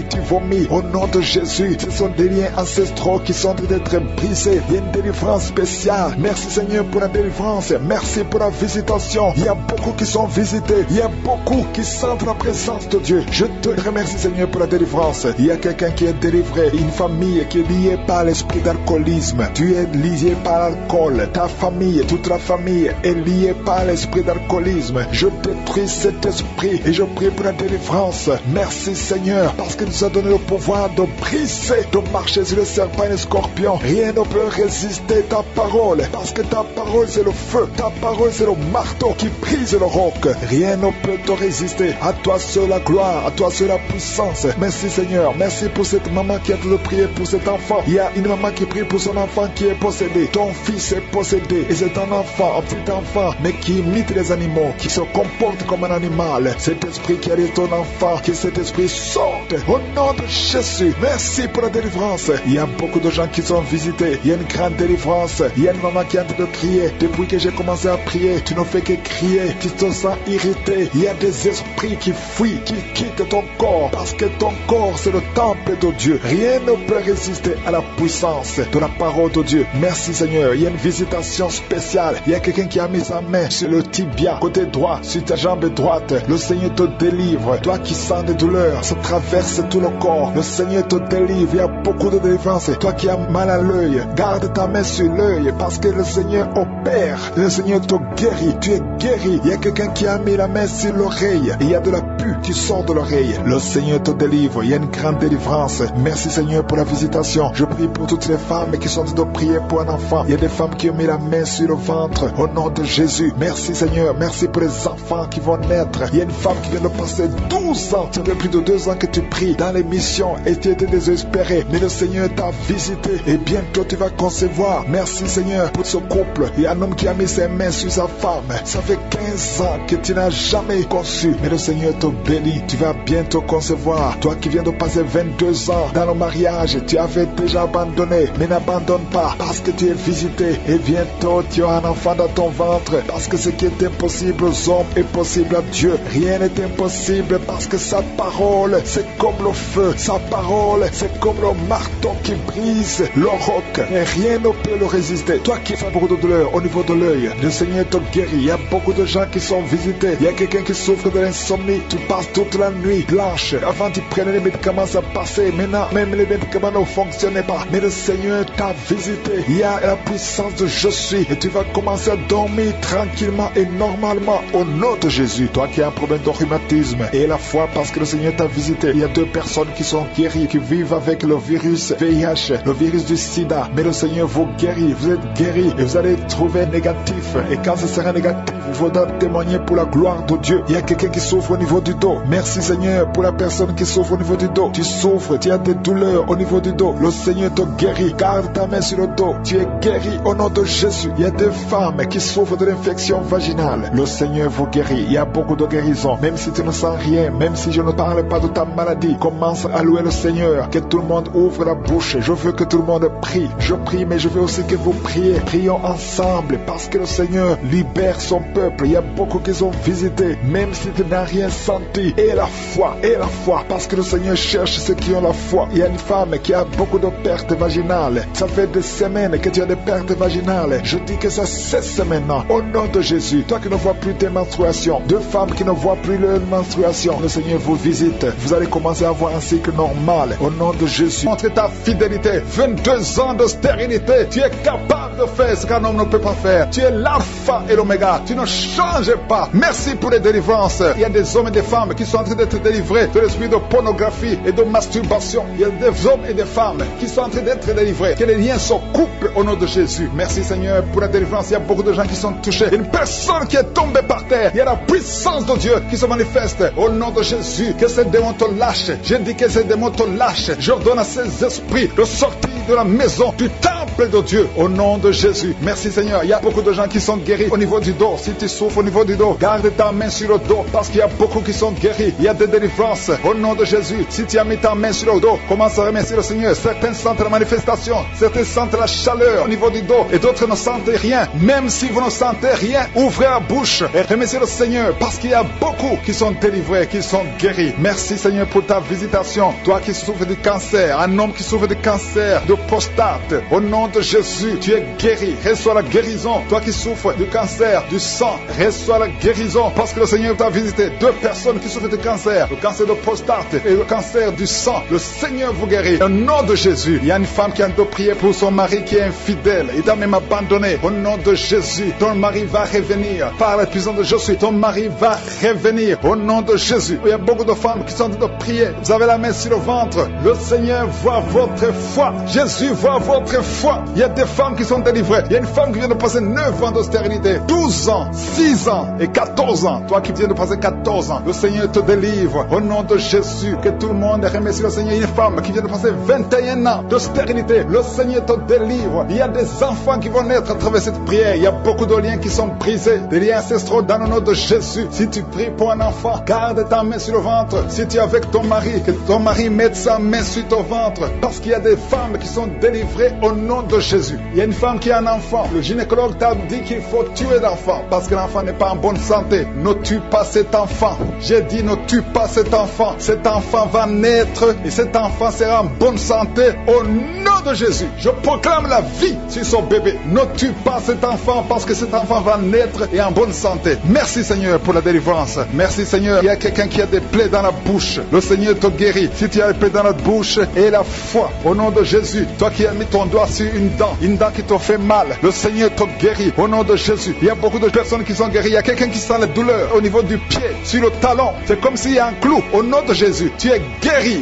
Au nom de Jésus, ce sont des liens ancestraux qui sont en train d'être brisés. Il y a une délivrance spéciale. Merci Seigneur pour la délivrance. Merci pour la visitation. Il y a beaucoup qui sont visités. Il y a beaucoup qui sentent la présence de Dieu. Je te remercie Seigneur pour la délivrance. Il y a quelqu'un qui est délivré. Une famille qui est liée par l'esprit d'alcoolisme. Tu es lié par l'alcool. Ta famille, toute la famille est liée par l'esprit d'alcoolisme. Je détruis cet esprit et je prie pour la délivrance. Merci Seigneur parce que nous a donné le pouvoir de briser, de marcher sur les serpents et les scorpions. Rien ne peut résister ta parole parce que ta parole c'est le feu. Ta parole c'est le marteau qui brise le roc. Rien ne peut te résister. À toi seul la gloire, à toi seul la puissance. Merci Seigneur, merci pour cette maman qui a de prier pour cet enfant. Il y a une maman qui prie pour son enfant qui est possédé. Ton fils est possédé et c'est un enfant, un petit enfant, mais qui imite les animaux, qui se comporte comme un animal. Cet esprit qui arrive ton enfant, que cet esprit sorte au nom de Jésus. Merci pour la délivrance. Il y a beaucoup de gens qui sont visités. Il y a une grande délivrance. Il y a une maman qui est en train de crier. Depuis que j'ai commencé à prier, tu ne fais que crier. Tu te sens irrité. Il y a des esprits qui fuient, qui quittent ton corps, parce que ton corps c'est le temple de Dieu. Rien ne peut résister à la puissance de la parole de Dieu. Merci Seigneur. Il y a une visitation spéciale. Il y a quelqu'un qui a mis sa main sur le tibia, côté droit, sur ta jambe droite. Le Seigneur te délivre. Toi qui sens des douleurs, ça traverse tout le corps. Le Seigneur te délivre. Il y a beaucoup de délivrance. Toi qui as mal à l'œil, garde ta main sur l'œil parce que le Seigneur opère. Le Seigneur te guérit. Tu es guéri. Il y a quelqu'un qui a mis la main sur l'oreille. Il y a de la pus qui sort de l'oreille. Le Seigneur te délivre. Il y a une grande délivrance. Merci Seigneur pour la visitation. Je prie pour toutes les femmes qui sont en train de prier pour un enfant. Il y a des femmes qui ont mis la main sur le ventre. Au nom de Jésus. Merci Seigneur. Merci pour les enfants qui vont naître. Il y a une femme qui vient de passer 12 ans. Ça fait plus de 2 ans que tu pries dans l'émission et tu étais désespéré. Mais le Seigneur t'a visité et bientôt tu vas concevoir. Merci Seigneur pour ce couple. Il y a un homme qui a mis ses mains sur sa femme. Ça fait 15 ans que tu n'as jamais conçu. Mais le Seigneur te bénit. Tu vas bientôt concevoir. Toi qui viens de passer 22 ans dans le mariage, tu avais déjà abandonné. Mais n'abandonne pas parce que tu es visité. Et bientôt tu auras un enfant dans ton ventre. Parce que ce qui est impossible aux hommes est possible à Dieu. Rien n'est impossible parce que sa parole c'est comme le feu. Sa parole c'est comme le marteau qui brise le roc. Et rien ne peut le résister. Toi qui fais beaucoup de douleur au niveau de l'œil, le Seigneur te guérit. Il y a beaucoup de gens qui sont visités. Il y a quelqu'un qui souffre de l'insomnie. Tu passes toute la nuit blanche. Avant tu prenais les médicaments, ça passait. Maintenant même les médicaments ne fonctionnaient pas. Mais le Seigneur t'a visité. Il y a la puissance de je suis. Et tu vas commencer à dormir tranquillement et normalement au nom de Jésus. Toi qui as un problème de rhumatisme et la foi parce que le Seigneur t'a visité. Il y a 2 personnes qui sont guéries, qui vivent avec le virus VIH, le virus du sida. Mais le Seigneur vous guérit. Vous êtes guéris et vous allez trouver négatif. Et quand ce sera négatif, il faudra témoigner pour la gloire de Dieu. Il y a quelqu'un qui souffre au niveau du dos. Merci Seigneur pour la personne qui souffre au niveau du dos. Tu souffres, tu as des douleurs au niveau du dos. Le Seigneur te guérit. Garde ta main sur le dos. Tu es guéri au nom de Jésus. Il y a des femmes qui souffrent de l'infection vaginale. Le Seigneur vous guérit. Il y a beaucoup de guérisons. Même si tu ne sens rien, même si je ne parle pas de ta maladie, commence à louer le Seigneur. Que tout le monde ouvre la bouche. Je veux que tout le monde prie. Je prie, mais je veux aussi que vous priez. Prions ensemble parce que le Seigneur libère son peuple. Il y a beaucoup qui sont visités, même si tu n'as rien senti. Et la foi, parce que le Seigneur cherche ceux qui ont la foi. Il y a une femme qui a beaucoup de pertes vaginales. Ça fait des semaines que tu as des pertes vaginales. Je dis que ça cesse maintenant. Au nom de Jésus, toi qui ne vois plus tes menstruations, 2 femmes qui ne voient plus leur menstruation, le Seigneur vous visite. Vous allez commencer à avoir un cycle normal. Au nom de Jésus, montre ta fidélité. 22 ans de stérilité, tu es capable de faire ce qu'un homme ne peut pas faire. Tu es l'alpha et l'oméga. Tu ne changes pas. Merci pour les délivrances. Il y a des hommes et des femmes qui sont en train d'être délivrés de l'esprit de pornographie et de masturbation. Il y a des hommes et des femmes qui sont en train d'être délivrés. Que les liens se coupent au nom de Jésus. Merci Seigneur pour la délivrance. Il y a beaucoup de gens qui sont touchés. Une personne qui est tombée par terre. Il y a la puissance de Dieu qui se manifeste au nom de Jésus. Que ces démons te lâchent. Je dis que ces démons te lâchent. J'ordonne à ces esprits de sortir de la maison, du temple de Dieu, au nom de Jésus. Merci Seigneur. Il y a beaucoup de gens qui sont guéris au niveau du dos. Si tu souffres au niveau du dos, garde ta main sur le dos parce qu'il y a beaucoup qui sont guéris. Il y a des délivrances au nom de Jésus. Si tu as mis ta main sur le dos, commence à remercier le Seigneur. Certains sentent la manifestation, certains sentent la chaleur au niveau du dos et d'autres ne sentent rien. Même si vous ne sentez rien, ouvrez la bouche et remerciez le Seigneur parce qu'il y a beaucoup qui sont délivrés, qui sont guéris. Merci Seigneur pour ta visitation. Toi qui souffres du cancer, un homme qui souffre du cancer de prostate, au nom de Jésus, tu es guéri. Reçois la guérison. Toi qui souffres du cancer du sang, reçois la guérison parce que le Seigneur t'a visité. Deux personnes qui souffrent du cancer, le cancer de prostate et le cancer du sang. Le Seigneur vous guérit. Au nom de Jésus, il y a une femme qui a de prier pour son mari qui est infidèle. Il t'a même abandonné. Au nom de Jésus, ton mari va revenir. Par la puissance de Jésus, ton mari va revenir. Au nom de Jésus. Il y a beaucoup de femmes qui sont en train de prier. Vous avez la main sur le ventre. Le Seigneur voit votre foi. Jésus voit votre foi. Il y a des femmes qui sont délivrées. Il y a une femme qui vient de passer 9 ans de stérilité, 12 ans, 6 ans et 14 ans. Toi qui viens de passer 14 ans, le Seigneur te délivre. Au nom de Jésus, que tout le monde remercie le Seigneur. Une femme qui vient de passer 21 ans de stérilité, le Seigneur te délivre. Il y a des enfants qui vont naître à travers cette prière. Il y a beaucoup de liens qui sont brisés, des liens ancestraux dans le nom de Jésus. Si tu pries pour un enfant, garde ta main sur le ventre. Si tu es avec ton mari, que ton mari mette sa main sur ton ventre. Parce qu'il y a des femmes qui sont délivrées au nom de Jésus. Il y a une femme qui a un enfant. Le gynécologue t'a dit qu'il faut tuer l'enfant parce que l'enfant n'est pas en bonne santé. Ne tue pas cet enfant. J'ai dit ne tue pas cet enfant. Cet enfant va naître et cet enfant sera en bonne santé au nom de Jésus. Je proclame la vie sur son bébé. Ne tue pas cet enfant parce que cet enfant va naître et en bonne santé. Merci Seigneur pour la délivrance. Merci Seigneur. Il y a quelqu'un qui a des plaies dans la bouche. Le Seigneur te guérit. Si tu as des plaies dans la bouche et la foi au nom de Jésus. Toi qui as mis ton doigt sur une dent qui te fait mal, le Seigneur te guérit au nom de Jésus. Il y a beaucoup de personnes qui sont guéries. Il y a quelqu'un qui sent la douleur au niveau du pied, sur le talon. C'est comme s'il y a un clou. Au nom de Jésus, tu es guéri.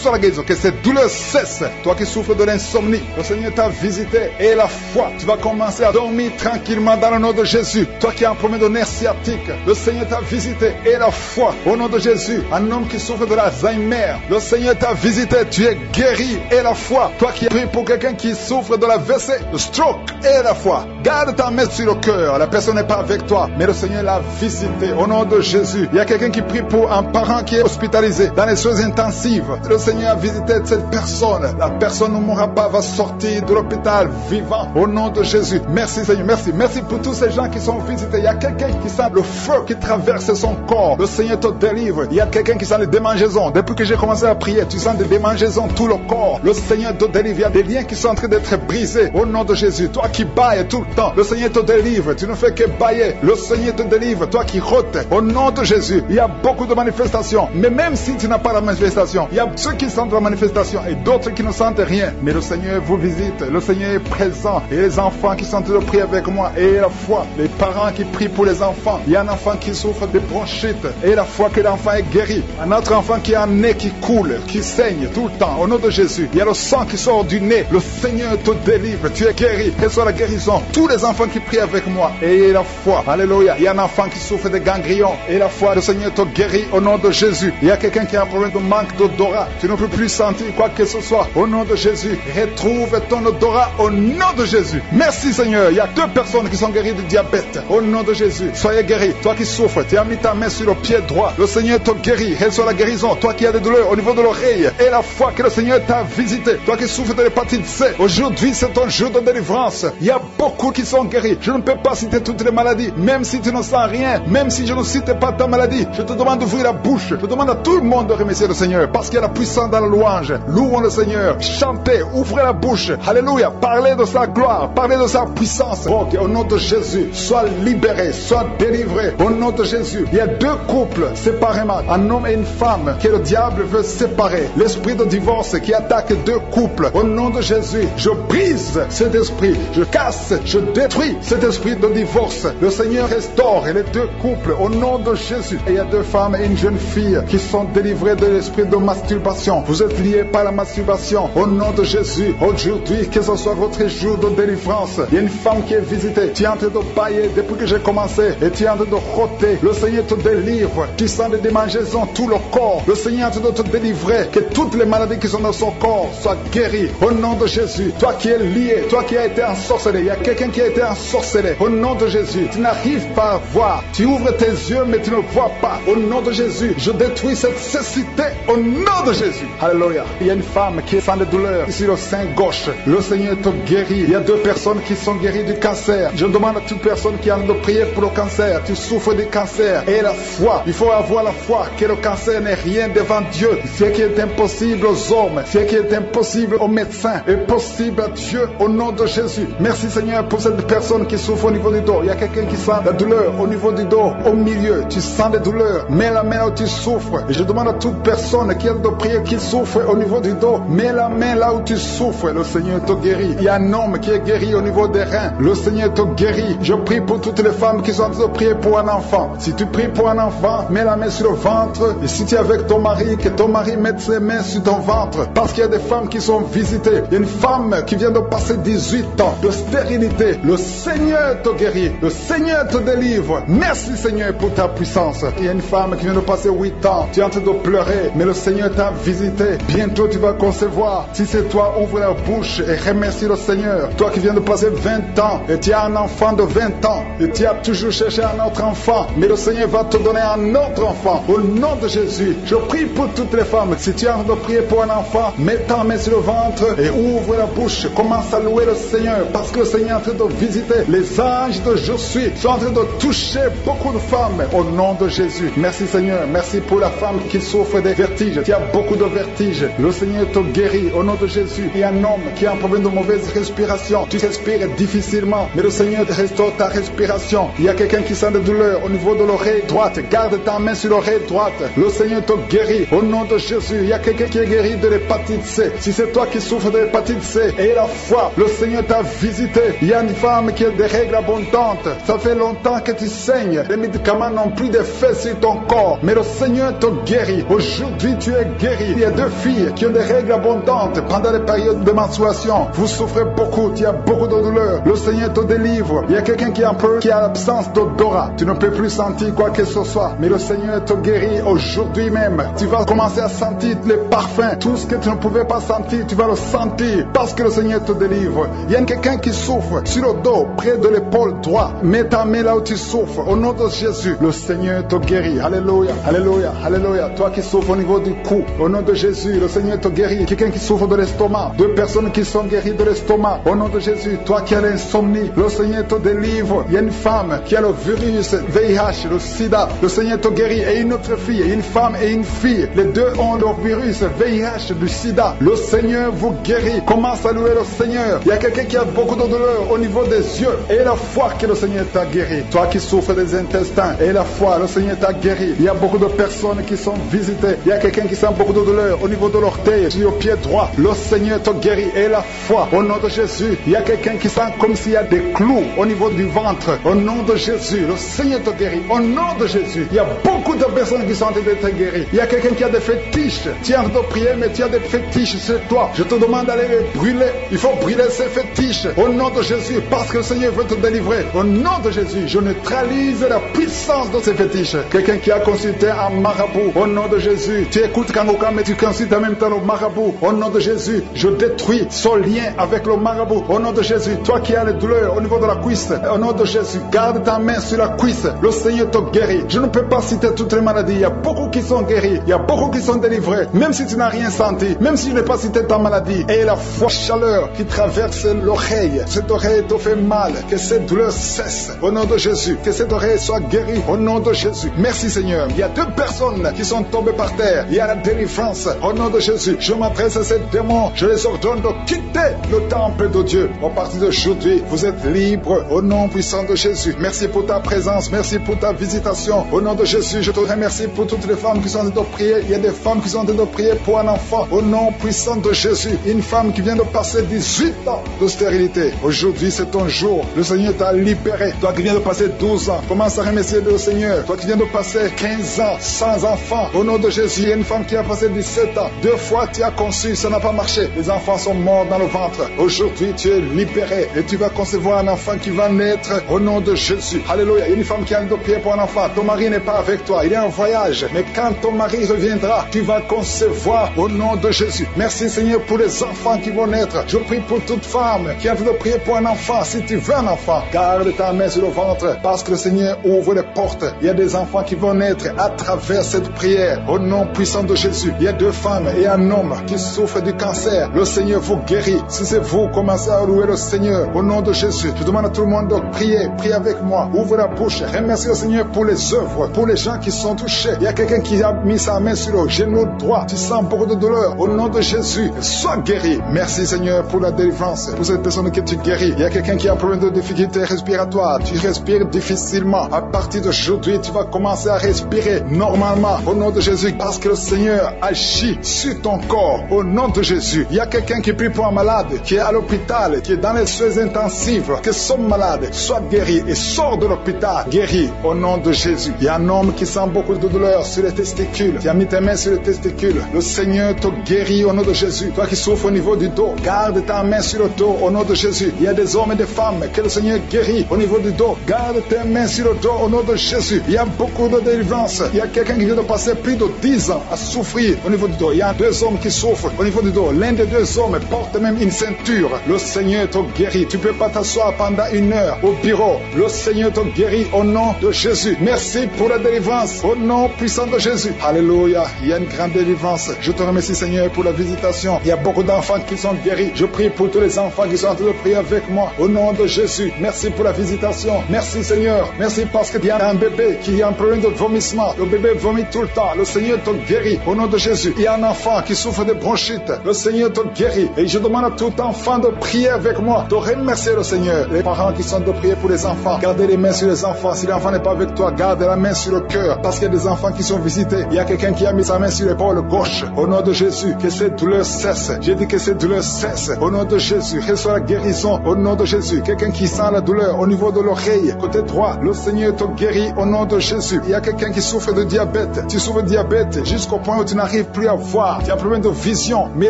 La guérison, que cette douleur cesse. Toi qui souffres de l'insomnie, le Seigneur t'a visité et la foi, tu vas commencer à dormir tranquillement dans le nom de Jésus. Toi qui as un problème de nerf sciatique, le Seigneur t'a visité et la foi, au nom de Jésus. Un homme qui souffre de l'Alzheimer, le Seigneur t'a visité, tu es guéri et la foi. Toi qui pries pour quelqu'un qui souffre de la WC, le stroke et la foi. Garde ta main sur le cœur. La personne n'est pas avec toi, mais le Seigneur l'a visité au nom de Jésus. Il y a quelqu'un qui prie pour un parent qui est hospitalisé dans les soins intensives. Le Seigneur a visité cette personne. La personne ne mourra pas, va sortir de l'hôpital vivant au nom de Jésus. Merci Seigneur, merci. Merci pour tous ces gens qui sont visités. Il y a quelqu'un qui sent le feu qui traverse son corps. Le Seigneur te délivre. Il y a quelqu'un qui sent les démangeaisons. Depuis que j'ai commencé à prier, tu sens des démangeaisons tout le corps. Le Seigneur te délivre. Il y a des liens qui sont en train d'être brisés au nom de Jésus. Toi qui bailles tout le temps, le Seigneur te délivre. Tu ne fais que bailler. Le Seigneur te délivre. Toi qui rôtes au nom de Jésus. Il y a beaucoup de manifestations. Mais même si tu n'as pas la manifestation, il y a ceux qui sentent la manifestation et d'autres qui ne sentent rien. Mais le Seigneur vous visite. Le Seigneur est présent. Et les enfants qui sont en train de prier avec moi. Et la foi. Les parents qui prient pour les enfants. Il y a un enfant qui souffre de bronchite. Et la foi que l'enfant est guéri. Un autre enfant qui a un nez qui coule, qui saigne tout le temps. Au nom de Jésus. Il y a le sang qui sort du nez. Le Seigneur te délivre. Tu es guéri. Reçois la guérison. Tous les enfants qui prient avec moi. Et la foi. Alléluia. Il y a un enfant qui souffre de ganglions. Et la foi, le Seigneur te guérit au nom de Jésus. Il y a quelqu'un qui a un problème de manque d'odorat. Tu ne peux plus sentir quoi que ce soit. Au nom de Jésus. Retrouve ton odorat au nom de Jésus. Merci Seigneur. Il y a 2 personnes qui sont guéries du diabète. Au nom de Jésus. Soyez guéris. Toi qui souffres, tu as mis ta main sur le pied droit. Le Seigneur te guérit. Reçois la guérison. Toi qui as des douleurs au niveau de l'oreille. Et la foi que le Seigneur t'a visité. Toi qui souffres de l'hépatite C. Aujourd'hui, c'est ton jour de délivrance. Il y a beaucoup qui sont guéris. Je ne peux pas citer toutes les maladies. Même si tu ne sens rien. Même si je ne cite pas ta maladie. Je te demande d'ouvrir la bouche. Je demande à tout le monde de remercier le Seigneur. Parce qu'il y a la puissance dans la louange. Louons le Seigneur. Chantez. ouvrez la bouche. Alléluia. Parlez de sa gloire, parlez de sa puissance. Oh, au nom de Jésus, sois libéré, sois délivré. Au nom de Jésus, il y a deux couples séparément, un homme et une femme, que le diable veut séparer. L'esprit de divorce qui attaque deux couples. Au nom de Jésus, je brise cet esprit, je casse, je détruis cet esprit de divorce. Le Seigneur restaure les deux couples au nom de Jésus. Et il y a deux femmes et une jeune fille qui sont délivrées de l'esprit de masturbation. Vous êtes liés par la masturbation. Au nom de Jésus, aujourd'hui, que ce soit votre jour de délivrance. Il y a une femme qui est visitée. Tu es en train de bailler depuis que j'ai commencé et tu es en train de roter. Le Seigneur te délivre. Tu sens des démangeaisons tout le corps. Le Seigneur est en train de te délivrer. Que toutes les maladies qui sont dans son corps soient guéries. Au nom de Jésus, toi qui es lié, toi qui as été ensorcelé, il y a quelqu'un qui a été ensorcelé. Au nom de Jésus, tu n'arrives pas à voir. Tu ouvres tes yeux mais tu ne vois pas. Au nom de Jésus, je détruis cette cécité au nom de Jésus. Alléluia. Il y a une femme qui sent des douleurs sur le sein gauche. Le Seigneur te guérit. Il y a deux personnes qui sont guéries du cancer. Je demande à toute personne qui a envie de prier pour le cancer. Tu souffres du cancer. Et la foi. Il faut avoir la foi que le cancer n'est rien devant Dieu. Ce qui est impossible aux hommes, ce qui est impossible aux médecins, est possible à Dieu au nom de Jésus. Merci Seigneur pour cette personne qui souffre au niveau du dos. Il y a quelqu'un qui sent la douleur au niveau du dos, au milieu. Tu sens des douleurs. Mets la main là où tu souffres. Et je demande à toute personne qui a de prier, qui souffre au niveau du dos, mets la main là où tu souffres. Le Seigneur te guérit. Il y a un homme qui est guéri au niveau des reins. Le Seigneur te guérit. Je prie pour toutes les femmes qui sont en train de prier pour un enfant. Si tu pries pour un enfant, mets la main sur le ventre. Et si tu es avec ton mari, que ton mari mette ses mains sur ton ventre. Parce qu'il y a des femmes qui sont visitées. Il y a une femme qui vient de passer 18 ans de stérilité. Le Seigneur te guérit. Le Seigneur te délivre. Merci Seigneur pour ta puissance. Il y a une femme qui vient de passer 8 ans. Tu es en train de pleurer, mais le Seigneur t'a visité. Bientôt tu vas concevoir. Si c'est toi, ouvre la bouche et remercie le Seigneur. Toi qui viens de passer 20 ans et tu as un enfant de 20 ans et tu as toujours cherché un autre enfant, mais le Seigneur va te donner un autre enfant. Au nom de Jésus, je prie pour toutes les femmes. Si tu es en train de prier pour un enfant, mets ta main sur le ventre et ouvre la bouche. Commence à louer le Seigneur parce que le Seigneur est en train de visiter. Les anges de Je suis sont en train de toucher beaucoup de femmes au nom de Jésus. Merci Seigneur. Merci pour la femme qui souffre des vertiges. Tu as beaucoup de vertiges. Le Seigneur te guérit au nom de Jésus. Il y a un homme qui a un problème de mauvaise respiration. Tu respires difficilement, mais le Seigneur restaure ta respiration. Il y a quelqu'un qui sent de douleur au niveau de l'oreille droite. Garde ta main sur l'oreille droite. Le Seigneur te guérit au nom de Jésus. Il y a quelqu'un qui est guéri de l'hépatite C. Si c'est toi qui souffres de l'hépatite C et la foi, le Seigneur t'a visité. Il y a une femme qui a des règles abondantes. Ça fait longtemps que tu saignes. Les médicaments n'ont plus d'effet sur ton corps, mais le Seigneur te guérit. Aujourd'hui, tu es guéri. Il y a deux filles qui ont des règles abondantes pendant les périodes de menstruation. Vous souffrez beaucoup, tu as beaucoup de douleurs. Le Seigneur te délivre. Il y a quelqu'un qui a l'absence d'odorat. Tu ne peux plus sentir quoi que ce soit, mais le Seigneur te guérit aujourd'hui même. Tu vas commencer à sentir les parfums. Tout ce que tu ne pouvais pas sentir, tu vas le sentir parce que le Seigneur te délivre. Il y a quelqu'un qui souffre sur le dos, près de l'épaule droite. Mets ta main là où tu souffres. Au nom de Jésus, le Seigneur te guérit. Alléluia, alléluia, alléluia. Toi qui souffres au niveau du cou, au nom de Jésus, le Seigneur te guérit. Quelqu'un qui souffre de l'estomac, deux personnes qui sont guéries de l'estomac, au nom de Jésus. Toi qui as l'insomnie, le Seigneur te délivre. Il y a une femme qui a le virus VIH, le sida, le Seigneur te guérit. Et une autre fille, une femme et une fille, les deux ont le virus VIH du sida. Le Seigneur vous guérit. Commence à louer le Seigneur. Il y a quelqu'un qui a beaucoup de douleur au niveau des yeux et la foi que le Seigneur t'a guéri. Toi qui souffres des intestins et la foi, le Seigneur t'a guéri. Il y a beaucoup de personnes qui sont visitées. Il y a quelqu'un qui sent beaucoup de douleur au niveau de l'orteil, sur le pied droit. Le Seigneur te guérit et la foi au nom de Jésus. Il y a quelqu'un qui sent comme s'il y a des clous au niveau du ventre. Au nom de Jésus, le Seigneur te guérit. Au nom de Jésus, il y a beaucoup de personnes qui sont en train d'être guéries. Il y a quelqu'un qui a des fétiches. Tu es en train de prier, mais tu as des fétiches chez toi. Je te demande d'aller les brûler. Il faut brûler ces fétiches au nom de Jésus parce que le Seigneur veut te délivrer. Au nom de Jésus, je neutralise la puissance de ces fétiches. Quelqu'un qui a consulté un marabout, au nom de Jésus, tu écoutes Kangoka, mais tu consultes en même temps le marabout. Au nom de Jésus, je détruis son lien avec le marabout. Au nom de Jésus, toi qui as les douleurs au niveau de la cuisse, au nom de Jésus, garde ta main sur la cuisse. Le Seigneur te guérit. Je ne peux pas citer toutes les maladies. Il y a beaucoup qui sont guéris. Il y a beaucoup qui sont délivrés. Même si tu n'as rien senti, même si je n'ai pas cité ta maladie. Et la foi, chaleur qui traverse l'oreille. Cette oreille te fait mal. Que cette douleur cesse. Au nom de Jésus. Que cette oreille soit guérie. Au nom de Jésus. Merci Seigneur. Il y a deux personnes qui sont tombées par terre. Il y a la délivrance. Au nom de Jésus. Je m'adresse à ces démons. Je je les ordonne de quitter le temple de Dieu. À partir d'aujourd'hui, vous êtes libres au nom puissant de Jésus. Merci pour ta présence, merci pour ta visitation. Au nom de Jésus, je te remercie pour toutes les femmes qui sont en train de prier. Il y a des femmes qui sont en train de prier pour un enfant. Au nom puissant de Jésus, une femme qui vient de passer 18 ans de stérilité. Aujourd'hui, c'est ton jour. Le Seigneur t'a libéré. Toi qui viens de passer 12 ans, commence à remercier le Seigneur. Toi qui viens de passer 15 ans sans enfant, au nom de Jésus, il y a une femme qui a passé 17 ans. 2 fois tu as conçu, ça n'a pas marché. Les enfants sont morts dans le ventre. Aujourd'hui, tu es libéré et tu vas concevoir un enfant qui va naître au nom de Jésus. Alléluia. Il y a une femme qui a de prier pour un enfant. Ton mari n'est pas avec toi, il est en voyage. Mais quand ton mari reviendra, tu vas concevoir au nom de Jésus. Merci Seigneur pour les enfants qui vont naître. Je prie pour toute femme qui a envie de prier pour un enfant. Si tu veux un enfant, garde ta main sur le ventre parce que le Seigneur ouvre les portes. Il y a des enfants qui vont naître à travers cette prière au nom puissant de Jésus. Il y a 2 femmes et un homme qui souffrent du cancer. Le Seigneur vous guérit. Si c'est vous, commencez à louer le Seigneur au nom de Jésus. Je demande à tout le monde de prier. Priez avec moi. Ouvre la bouche. Remercie le Seigneur pour les œuvres, pour les gens qui sont touchés. Il y a quelqu'un qui a mis sa main sur le genou droit. Tu sens beaucoup de douleur. Au nom de Jésus, sois guéri. Merci Seigneur pour la délivrance, pour cette personne que tu guéris. Il y a quelqu'un qui a un problème de difficulté respiratoire. Tu respires difficilement. À partir d'aujourd'hui, tu vas commencer à respirer normalement au nom de Jésus parce que le Seigneur agit sur ton corps au nom de Jésus. Il y a quelqu'un qui prie pour un malade qui est à l'hôpital, qui est dans les soins intensifs, que son malade soit guéri et sort de l'hôpital guéri au nom de Jésus. Il y a un homme qui sent beaucoup de douleur sur les testicules. Tu as mis tes mains sur les testicules. Le Seigneur te guérit au nom de Jésus. Toi qui souffres au niveau du dos, garde ta main sur le dos au nom de Jésus. Il y a des hommes et des femmes que le Seigneur guérit au niveau du dos. Garde tes mains sur le dos au nom de Jésus. Il y a beaucoup de délivrance. Il y a quelqu'un qui vient de passer plus de 10 ans à souffrir au niveau du dos. Il y a 2 hommes qui souffrent au niveau du dos. L'un des 2 hommes porte même une ceinture. Le Seigneur te guérit. Tu ne peux pas t'asseoir pendant 1 heure au bureau. Le Seigneur te guérit au nom de Jésus. Merci pour la délivrance au nom puissant de Jésus. Alléluia. Il y a une grande délivrance. Je te remercie Seigneur pour la visitation. Il y a beaucoup d'enfants qui sont guéris. Je prie pour tous les enfants qui sont en train de prier avec moi au nom de Jésus. Merci pour la visitation. Merci Seigneur. Merci parce qu'il y a un bébé qui a un problème de vomissement. Le bébé vomit tout le temps. Le Seigneur te guérit au nom de Jésus. Il y a un enfant qui souffre de bronchite. Le Seigneur te guérit. Et je demande à tout enfant de prier avec moi, de remercier le Seigneur. Les parents qui sont de prier pour les enfants, gardez les mains sur les enfants. Si l'enfant n'est pas avec toi, garde la main sur le cœur. Parce qu'il y a des enfants qui sont visités. Il y a quelqu'un qui a mis sa main sur l'épaule gauche. Au nom de Jésus, que cette douleur cesse. J'ai dit que cette douleur cesse. Au nom de Jésus, reçois la guérison. Au nom de Jésus, quelqu'un qui sent la douleur au niveau de l'oreille, côté droit, le Seigneur te guérit au nom de Jésus. Il y a quelqu'un qui souffre de diabète. Tu souffres de diabète jusqu'au point où tu n'arrives plus à voir. Tu as un problème de vision. Mais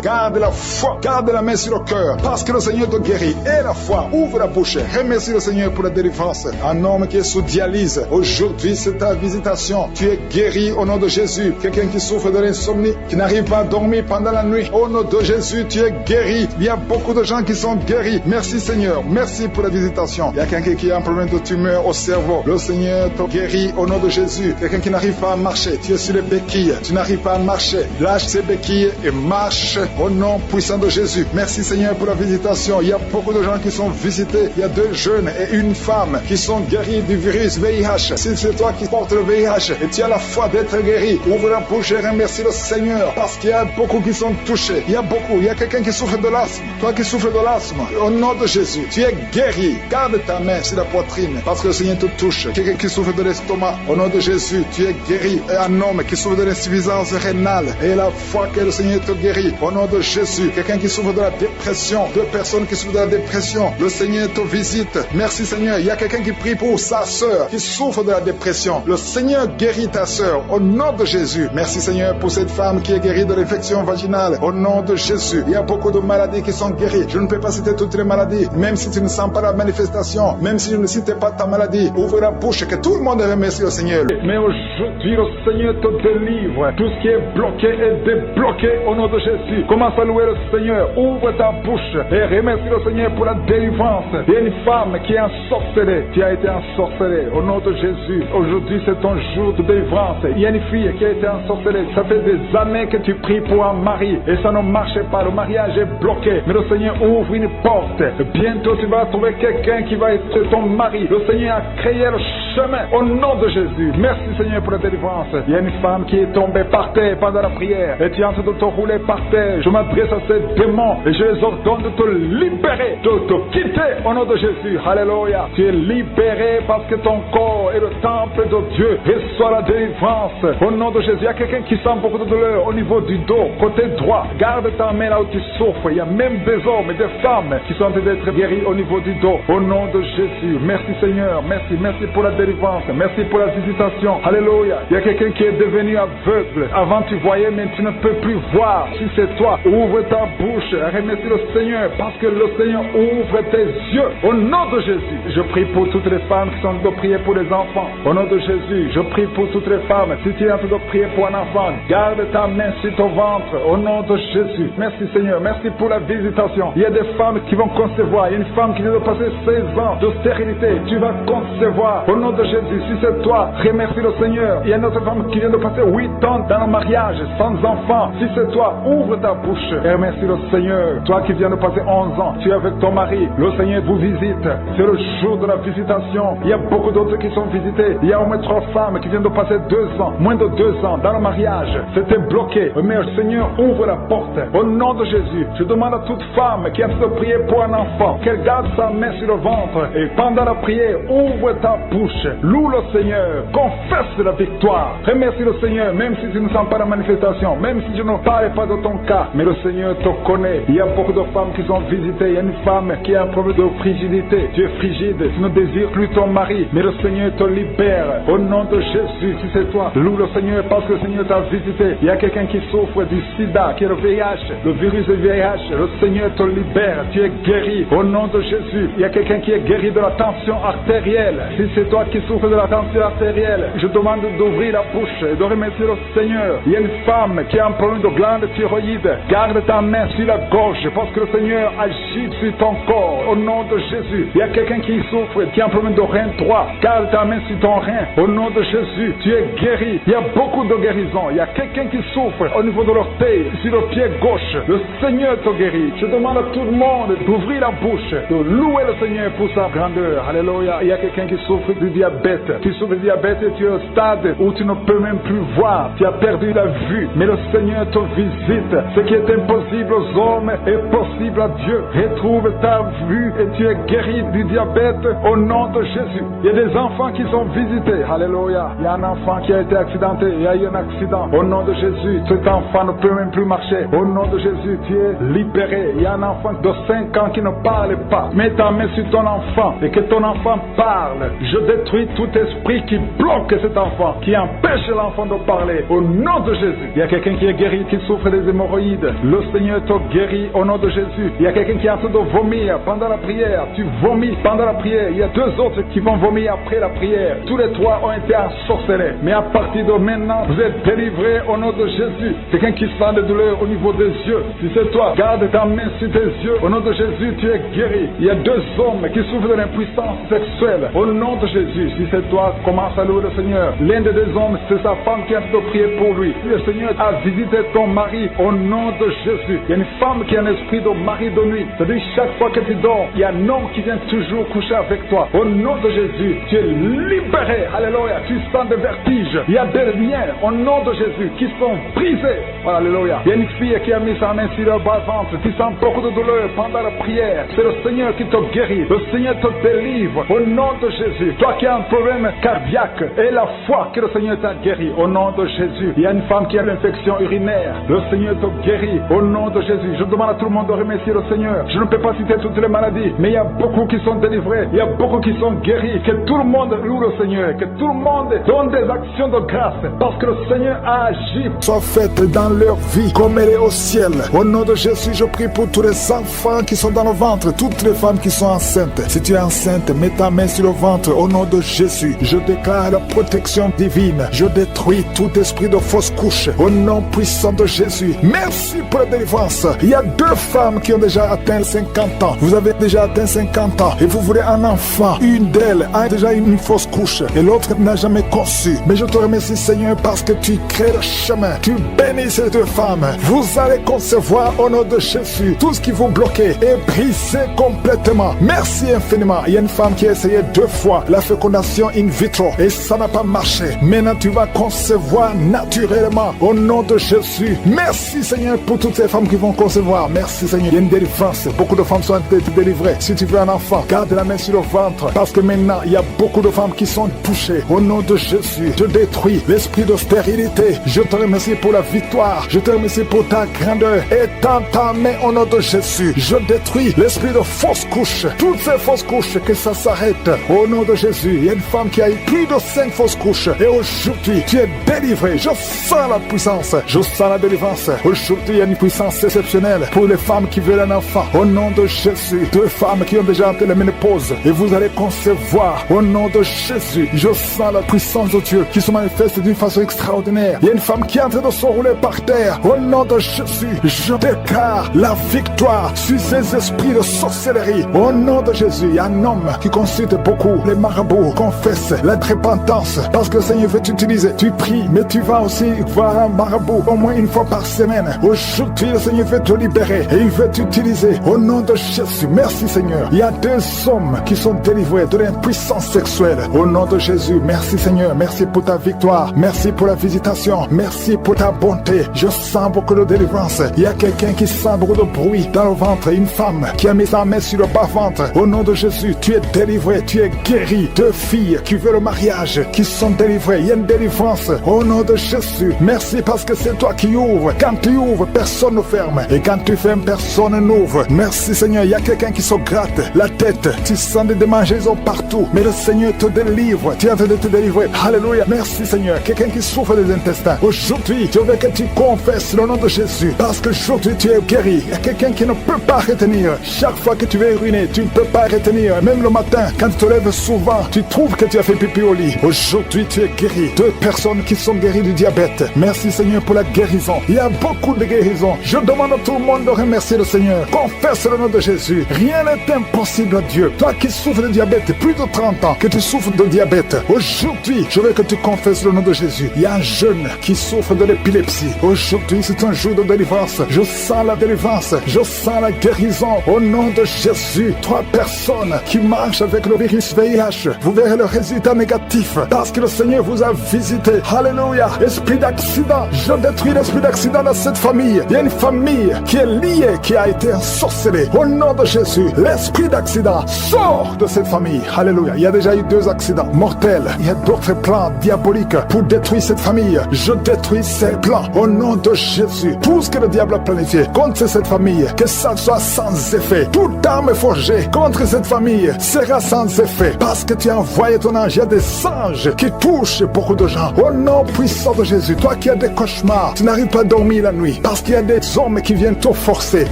garde la foi, garde la main sur le cœur. Parce que le Seigneur te guérit. Et la foi, ouvre la bouche. Remercie le Seigneur pour la délivrance. Un homme qui est sous dialyse. Aujourd'hui, c'est ta visitation. Tu es guéri au nom de Jésus. Quelqu'un qui souffre de l'insomnie, qui n'arrive pas à dormir pendant la nuit. Au nom de Jésus, tu es guéri. Il y a beaucoup de gens qui sont guéris. Merci Seigneur. Merci pour la visitation. Il y a quelqu'un qui a un problème de tumeur au cerveau. Le Seigneur te guérit au nom de Jésus. Quelqu'un qui n'arrive pas à marcher. Tu es sur les béquilles. Tu n'arrives pas à marcher. Lâche ces béquilles et marche au nom puissant de Jésus. Merci Seigneur pour la visitation. Il y a beaucoup de gens qui sont visités. Il y a 2 jeunes et une femme qui sont guéris du virus VIH. Si c'est toi qui portes le VIH et tu as la foi d'être guéri, ouvre la bouche et remercie le Seigneur parce qu'il y a beaucoup qui sont touchés. Il y a beaucoup. Il y a quelqu'un qui souffre de l'asthme. Toi qui souffres de l'asthme, au nom de Jésus, tu es guéri. Garde ta main sur la poitrine parce que le Seigneur te touche. Quelqu'un qui souffre de l'estomac, au nom de Jésus, tu es guéri. Et un homme qui souffre de l'insuffisance rénale et la foi que le Seigneur te guérit, au nom de Jésus. Quelqu'un qui souffre de la dépression, 2 personnes qui souffrent de la dépression, le Seigneur te visite. Merci Seigneur. Il y a quelqu'un qui prie pour sa sœur qui souffre de la dépression. Le Seigneur guérit ta sœur au nom de Jésus. Merci Seigneur pour cette femme qui est guérie de l'infection vaginale au nom de Jésus. Il y a beaucoup de maladies qui sont guéries. Je ne peux pas citer toutes les maladies, même si tu ne sens pas la manifestation, même si je ne cite pas ta maladie. Ouvre la bouche, que tout le monde remercie le Seigneur. Mais aujourd'hui, le Seigneur te délivre. Tout ce qui est bloqué est débloqué au nom de Jésus. Commence à louer le Seigneur. Ouvre ta bouche et remercie le Seigneur pour la délivrance. Il y a une femme qui est ensorcelée. Tu as été ensorcelée au nom de Jésus. Aujourd'hui, c'est ton jour de délivrance. Il y a une fille qui a été ensorcelée. Ça fait des années que tu pries pour un mari et ça ne marche pas. Le mariage est bloqué. Mais le Seigneur ouvre une porte. Bientôt, tu vas trouver quelqu'un qui va être ton mari. Le Seigneur a créé le chemin. Au nom de Jésus. Merci Seigneur pour la délivrance. Il y a une femme qui est tombée par terre pendant la prière et tu es en train de te rouler par terre. Je m'adresse à ces démons et je les ordonne de te libérer, de te quitter au nom de Jésus. Alléluia. Tu es libéré parce que ton corps est le temple de Dieu. Reçois la délivrance au nom de Jésus. Il y a quelqu'un qui sent beaucoup de douleur au niveau du dos, côté droit. Garde ta main là où tu souffres. Il y a même des hommes et des femmes qui sont en train d'être guéris au niveau du dos. Au nom de Jésus. Merci Seigneur. Merci pour la délivrance. Merci pour la visitation. Alléluia. Il y a quelqu'un qui est devenu aveugle. Avant tu voyais, mais tu ne peux plus voir. Si c'est toi, ouvre ta bouche. Remercie le Seigneur parce que le Seigneur ouvre tes yeux. Au nom de Jésus. Je prie pour toutes les femmes qui sont en train de prier pour les enfants. Au nom de Jésus. Je prie pour toutes les femmes. Si tu es en train de prier pour un enfant, garde ta main sur ton ventre. Au nom de Jésus. Merci Seigneur. Merci pour la visitation. Il y a des femmes qui vont concevoir. Il y a une femme qui vient de passer 16 ans de stérilité. Tu vas concevoir. Au nom de Jésus. Si c'est toi, remercie le Seigneur. Il y a une autre femme qui vient de passer 8 ans dans le mariage sans enfant. Si c'est toi, ouvre ta bouche et remercie le Seigneur. Toi qui viens de passer 11 ans, tu es avec ton mari. Le Seigneur vous visite. C'est le jour de la visitation. Il y a beaucoup d'autres qui sont visités. Il y a au moins 3 femmes qui viennent de passer 2 ans, moins de 2 ans dans le mariage. C'était bloqué. Mais le Seigneur ouvre la porte. Au nom de Jésus, je demande à toute femme qui a de prier pour un enfant qu'elle garde sa main sur le ventre et pendant la prière, ouvre ta bouche. Loue le Seigneur. Confesse la victoire. Remercie le Seigneur, même si tu ne sens pas la manifestation, même si je ne parle pas de ton cas, mais le Seigneur te connaît. Il y a beaucoup de femmes qui sont visitées. Il y a une femme qui a un problème de frigidité. Tu es frigide, tu ne désires plus ton mari, mais le Seigneur te libère. Au nom de Jésus, si c'est toi, loue le Seigneur parce que le Seigneur t'a visité. Il y a quelqu'un qui souffre du sida, qui est le VIH, le virus du VIH. Le Seigneur te libère. Tu es guéri. Au nom de Jésus, il y a quelqu'un qui est guéri de la tension artérielle. Si c'est toi qui souffres de la tension artérielle, je demande d'ouvrir la bouche et de remercier le Seigneur. Il y a une femme qui a un problème de glande thyroïde. Garde ta main sur la gorge parce que le Seigneur agit sur ton corps. Au nom de Jésus, il y a quelqu'un qui souffre, qui a un problème de rein droit. Garde ta main sur ton rein. Au nom de Jésus, tu es guéri. Il y a beaucoup de guérisons. Il y a quelqu'un qui souffre au niveau de l'orteil, sur le pied gauche. Le Seigneur te guérit. Je demande à tout le monde d'ouvrir la bouche, de louer le Seigneur pour sa grandeur. Alléluia. Il y a quelqu'un qui souffre du diabète. Tu souffres du diabète et tu es au stade où tu ne peux même plus voir. Tu as perdu la vue. Mais le Seigneur te visite. Ce qui est impossible aux hommes est possible à Dieu. Retrouve ta vue et tu es guéri du diabète au nom de Jésus. Il y a des enfants qui sont visités. Alléluia. Il y a un enfant qui a été accidenté. Il y a eu un accident. Au nom de Jésus, cet enfant ne peut même plus marcher. Au nom de Jésus, tu es libéré. Il y a un enfant de 5 ans qui ne parle pas. Mets ta main sur ton enfant et que ton enfant parle. Je détruis tout esprit qui bloque cet enfant, qui empêche l'enfant de parler. Au nom de Jésus. Il y a quelqu'un qui est guéri, qui souffre des hémorroïdes. Le Seigneur te guérit au nom de Jésus. Il y a quelqu'un qui est en train de vomir pendant la prière. Tu vomis pendant la prière. Il y a 2 autres qui vont vomir après la prière. Tous les 3 ont été ensorcelés. Mais à partir de maintenant, vous êtes délivrés au nom de Jésus. Quelqu'un qui sent des douleurs au niveau des yeux. Si c'est toi, garde ta main sur tes yeux. Au nom de Jésus, tu es guéri. Il y a 2 hommes qui souffrent de l'impuissance sexuelle. Au nom de Jésus, si c'est toi, commence à louer le Seigneur. L'un des 2 hommes, c'est sa femme qui a de prier pour lui. Le Seigneur a visité ton mari au nom de Jésus. Il y a une femme qui a un esprit de mari de nuit. C'est-à-dire chaque fois que tu dors, il y a un homme qui vient toujours coucher avec toi. Au nom de Jésus, tu es libéré. Alléluia. Tu sens des vertiges. Il y a des liens au nom de Jésus qui sont brisés. Alléluia. Il y a une fille qui a mis sa main sur le bas-ventre. Tu sens beaucoup de douleur pendant la prière. C'est le Seigneur qui te guérit. Le Seigneur te délivre au nom de Jésus. Toi qui as un problème cardiaque et la foi que le Seigneur t'a guéri au nom de Jésus. Il y a une femme qui a l'infection urinaire. Le Seigneur te guérit au nom de Jésus. Je demande à tout le monde de remercier le Seigneur. Je ne peux pas citer toutes les maladies, mais il y a beaucoup qui sont délivrés. Il y a beaucoup qui sont guéris. Que tout le monde loue le Seigneur. Que tout le monde donne des actions de grâce parce que le Seigneur a agi. Soit faite dans leur vie comme elle est au ciel. Au nom de Jésus, je prie pour tous les enfants qui sont dans le ventre, toutes les femmes qui sont enceintes. Si tu es enceinte, mets ta main sur le ventre au nom de Jésus. Je déclare la protection divine. Je détruis tout esprit de fausse couche au nom puissant de Jésus. Merci pour la délivrance. Il y a 2 femmes qui ont déjà atteint 50 ans. Vous avez déjà atteint 50 ans et vous voulez un enfant. Une d'elles a déjà une fausse couche et l'autre n'a jamais conçu. Mais je te remercie Seigneur parce que tu crées le chemin. Tu bénis ces 2 femmes. Vous allez concevoir au nom de Jésus. Tout ce qui vous bloquait est brisé complètement. Merci infiniment. Il y a une femme qui a essayé 2 fois la fécondation fécondation in vitro et ça n'a pas marché. Maintenant, tu vas concevoir naturellement au nom de Jésus. Merci Seigneur pour toutes ces femmes qui vont concevoir. Merci Seigneur. Il y a une délivrance. Beaucoup de femmes sont délivrées. Si tu veux un enfant, garde la main sur le ventre parce que maintenant, il y a beaucoup de femmes qui sont touchées. Au nom de Jésus, je détruis l'esprit de stérilité. Je te remercie pour la victoire. Je te remercie pour ta grandeur. Étends ta main au nom de Jésus. Je détruis l'esprit de fausse couche. Toutes ces fausses couches, que ça s'arrête. Au nom de Jésus, il y a une femme qui a eu plus de 5 fausses couches. Et aujourd'hui, tu es délivré. Je sens la puissance. Je sens la délivrance. Aujourd'hui, il y a une puissance exceptionnelle pour les femmes qui veulent un enfant. Au nom de Jésus, 2 femmes qui ont déjà atteint la ménopause. Et vous allez concevoir. Au nom de Jésus, je sens la puissance de Dieu qui se manifeste d'une façon extraordinaire. Il y a une femme qui est en train de se rouler par terre. Au nom de Jésus, je déclare la victoire sur ces esprits de sorcellerie. Au nom de Jésus, il y a un homme qui consulte beaucoup les marabouts, confesse la repentance parce que le Seigneur veut t'utiliser. Tu pries, mais tu vas aussi voir un marabout au moins une fois par semaine. Aujourd'hui, le Seigneur veut te libérer et il veut t'utiliser. Au nom de Jésus, merci Seigneur. Il y a 2 hommes qui sont délivrés de l'impuissance sexuelle. Au nom de Jésus, merci Seigneur. Merci pour ta victoire. Merci pour la visitation. Merci pour ta bonté. Je sens beaucoup de délivrance. Il y a quelqu'un qui sent beaucoup de bruit dans le ventre. Une femme qui a mis sa main sur le bas-ventre. Au nom de Jésus, tu es délivré. Tu es guéri. 2 filles qui veulent le mariage, qui sont délivrées. Il y a une délivrance. Au nom de Jésus, merci parce que c'est toi qui ouvres. Quand tu ouvres, personne ne ferme. Et quand tu fermes, personne n'ouvre. Merci Seigneur. Il y a quelqu'un qui se gratte la tête. Tu sens des démangeaisons partout. Mais le Seigneur te délivre. Tu es en train de te délivrer. Alléluia. Merci Seigneur. Quelqu'un qui souffre des intestins. Aujourd'hui, je veux que tu confesses le nom de Jésus. Parce que aujourd'hui, tu es guéri. Il y a quelqu'un qui ne peut pas retenir. Chaque fois que tu veux uriner, tu ne peux pas retenir. Même le matin, quand tu te lèves souvent, tu trouves que tu as fait pipi au lit. Aujourd'hui, tu es guéri. 2 personnes qui sont guéries du diabète. Merci Seigneur pour la guérison. Il y a beaucoup de guérisons. Je demande à tout le monde de remercier le Seigneur. Confesse le nom de Jésus. Rien n'est impossible à Dieu. Toi qui souffres de diabète, plus de 30 ans que tu souffres de diabète. Aujourd'hui, je veux que tu confesses le nom de Jésus. Il y a un jeune qui souffre de l'épilepsie. Aujourd'hui, c'est un jour de délivrance. Je sens la délivrance. Je sens la guérison. Au nom de Jésus, 3 personnes qui marchent avec le virus VIH. Vous verrez le résultat négatif parce que le Seigneur vous a visité. Alléluia. Esprit d'accident. Je détruis l'esprit d'accident dans cette famille. Il y a une famille qui est liée, qui a été ensorcelée. Au nom de Jésus, l'esprit d'accident sort de cette famille. Alléluia. Il y a déjà eu 2 accidents mortels. Il y a d'autres plans diaboliques pour détruire cette famille. Je détruis ces plans au nom de Jésus. Tout ce que le diable a planifié contre cette famille, que ça soit sans effet. Toute arme forgée contre cette famille sera sans effet parce que tu as envoyé ton ange. Il y a des anges qui touchent beaucoup de gens. Au nom puissant de Jésus, toi qui as des cauchemars, tu n'arrives pas à dormir la nuit parce qu'il y a des hommes qui viennent te forcer,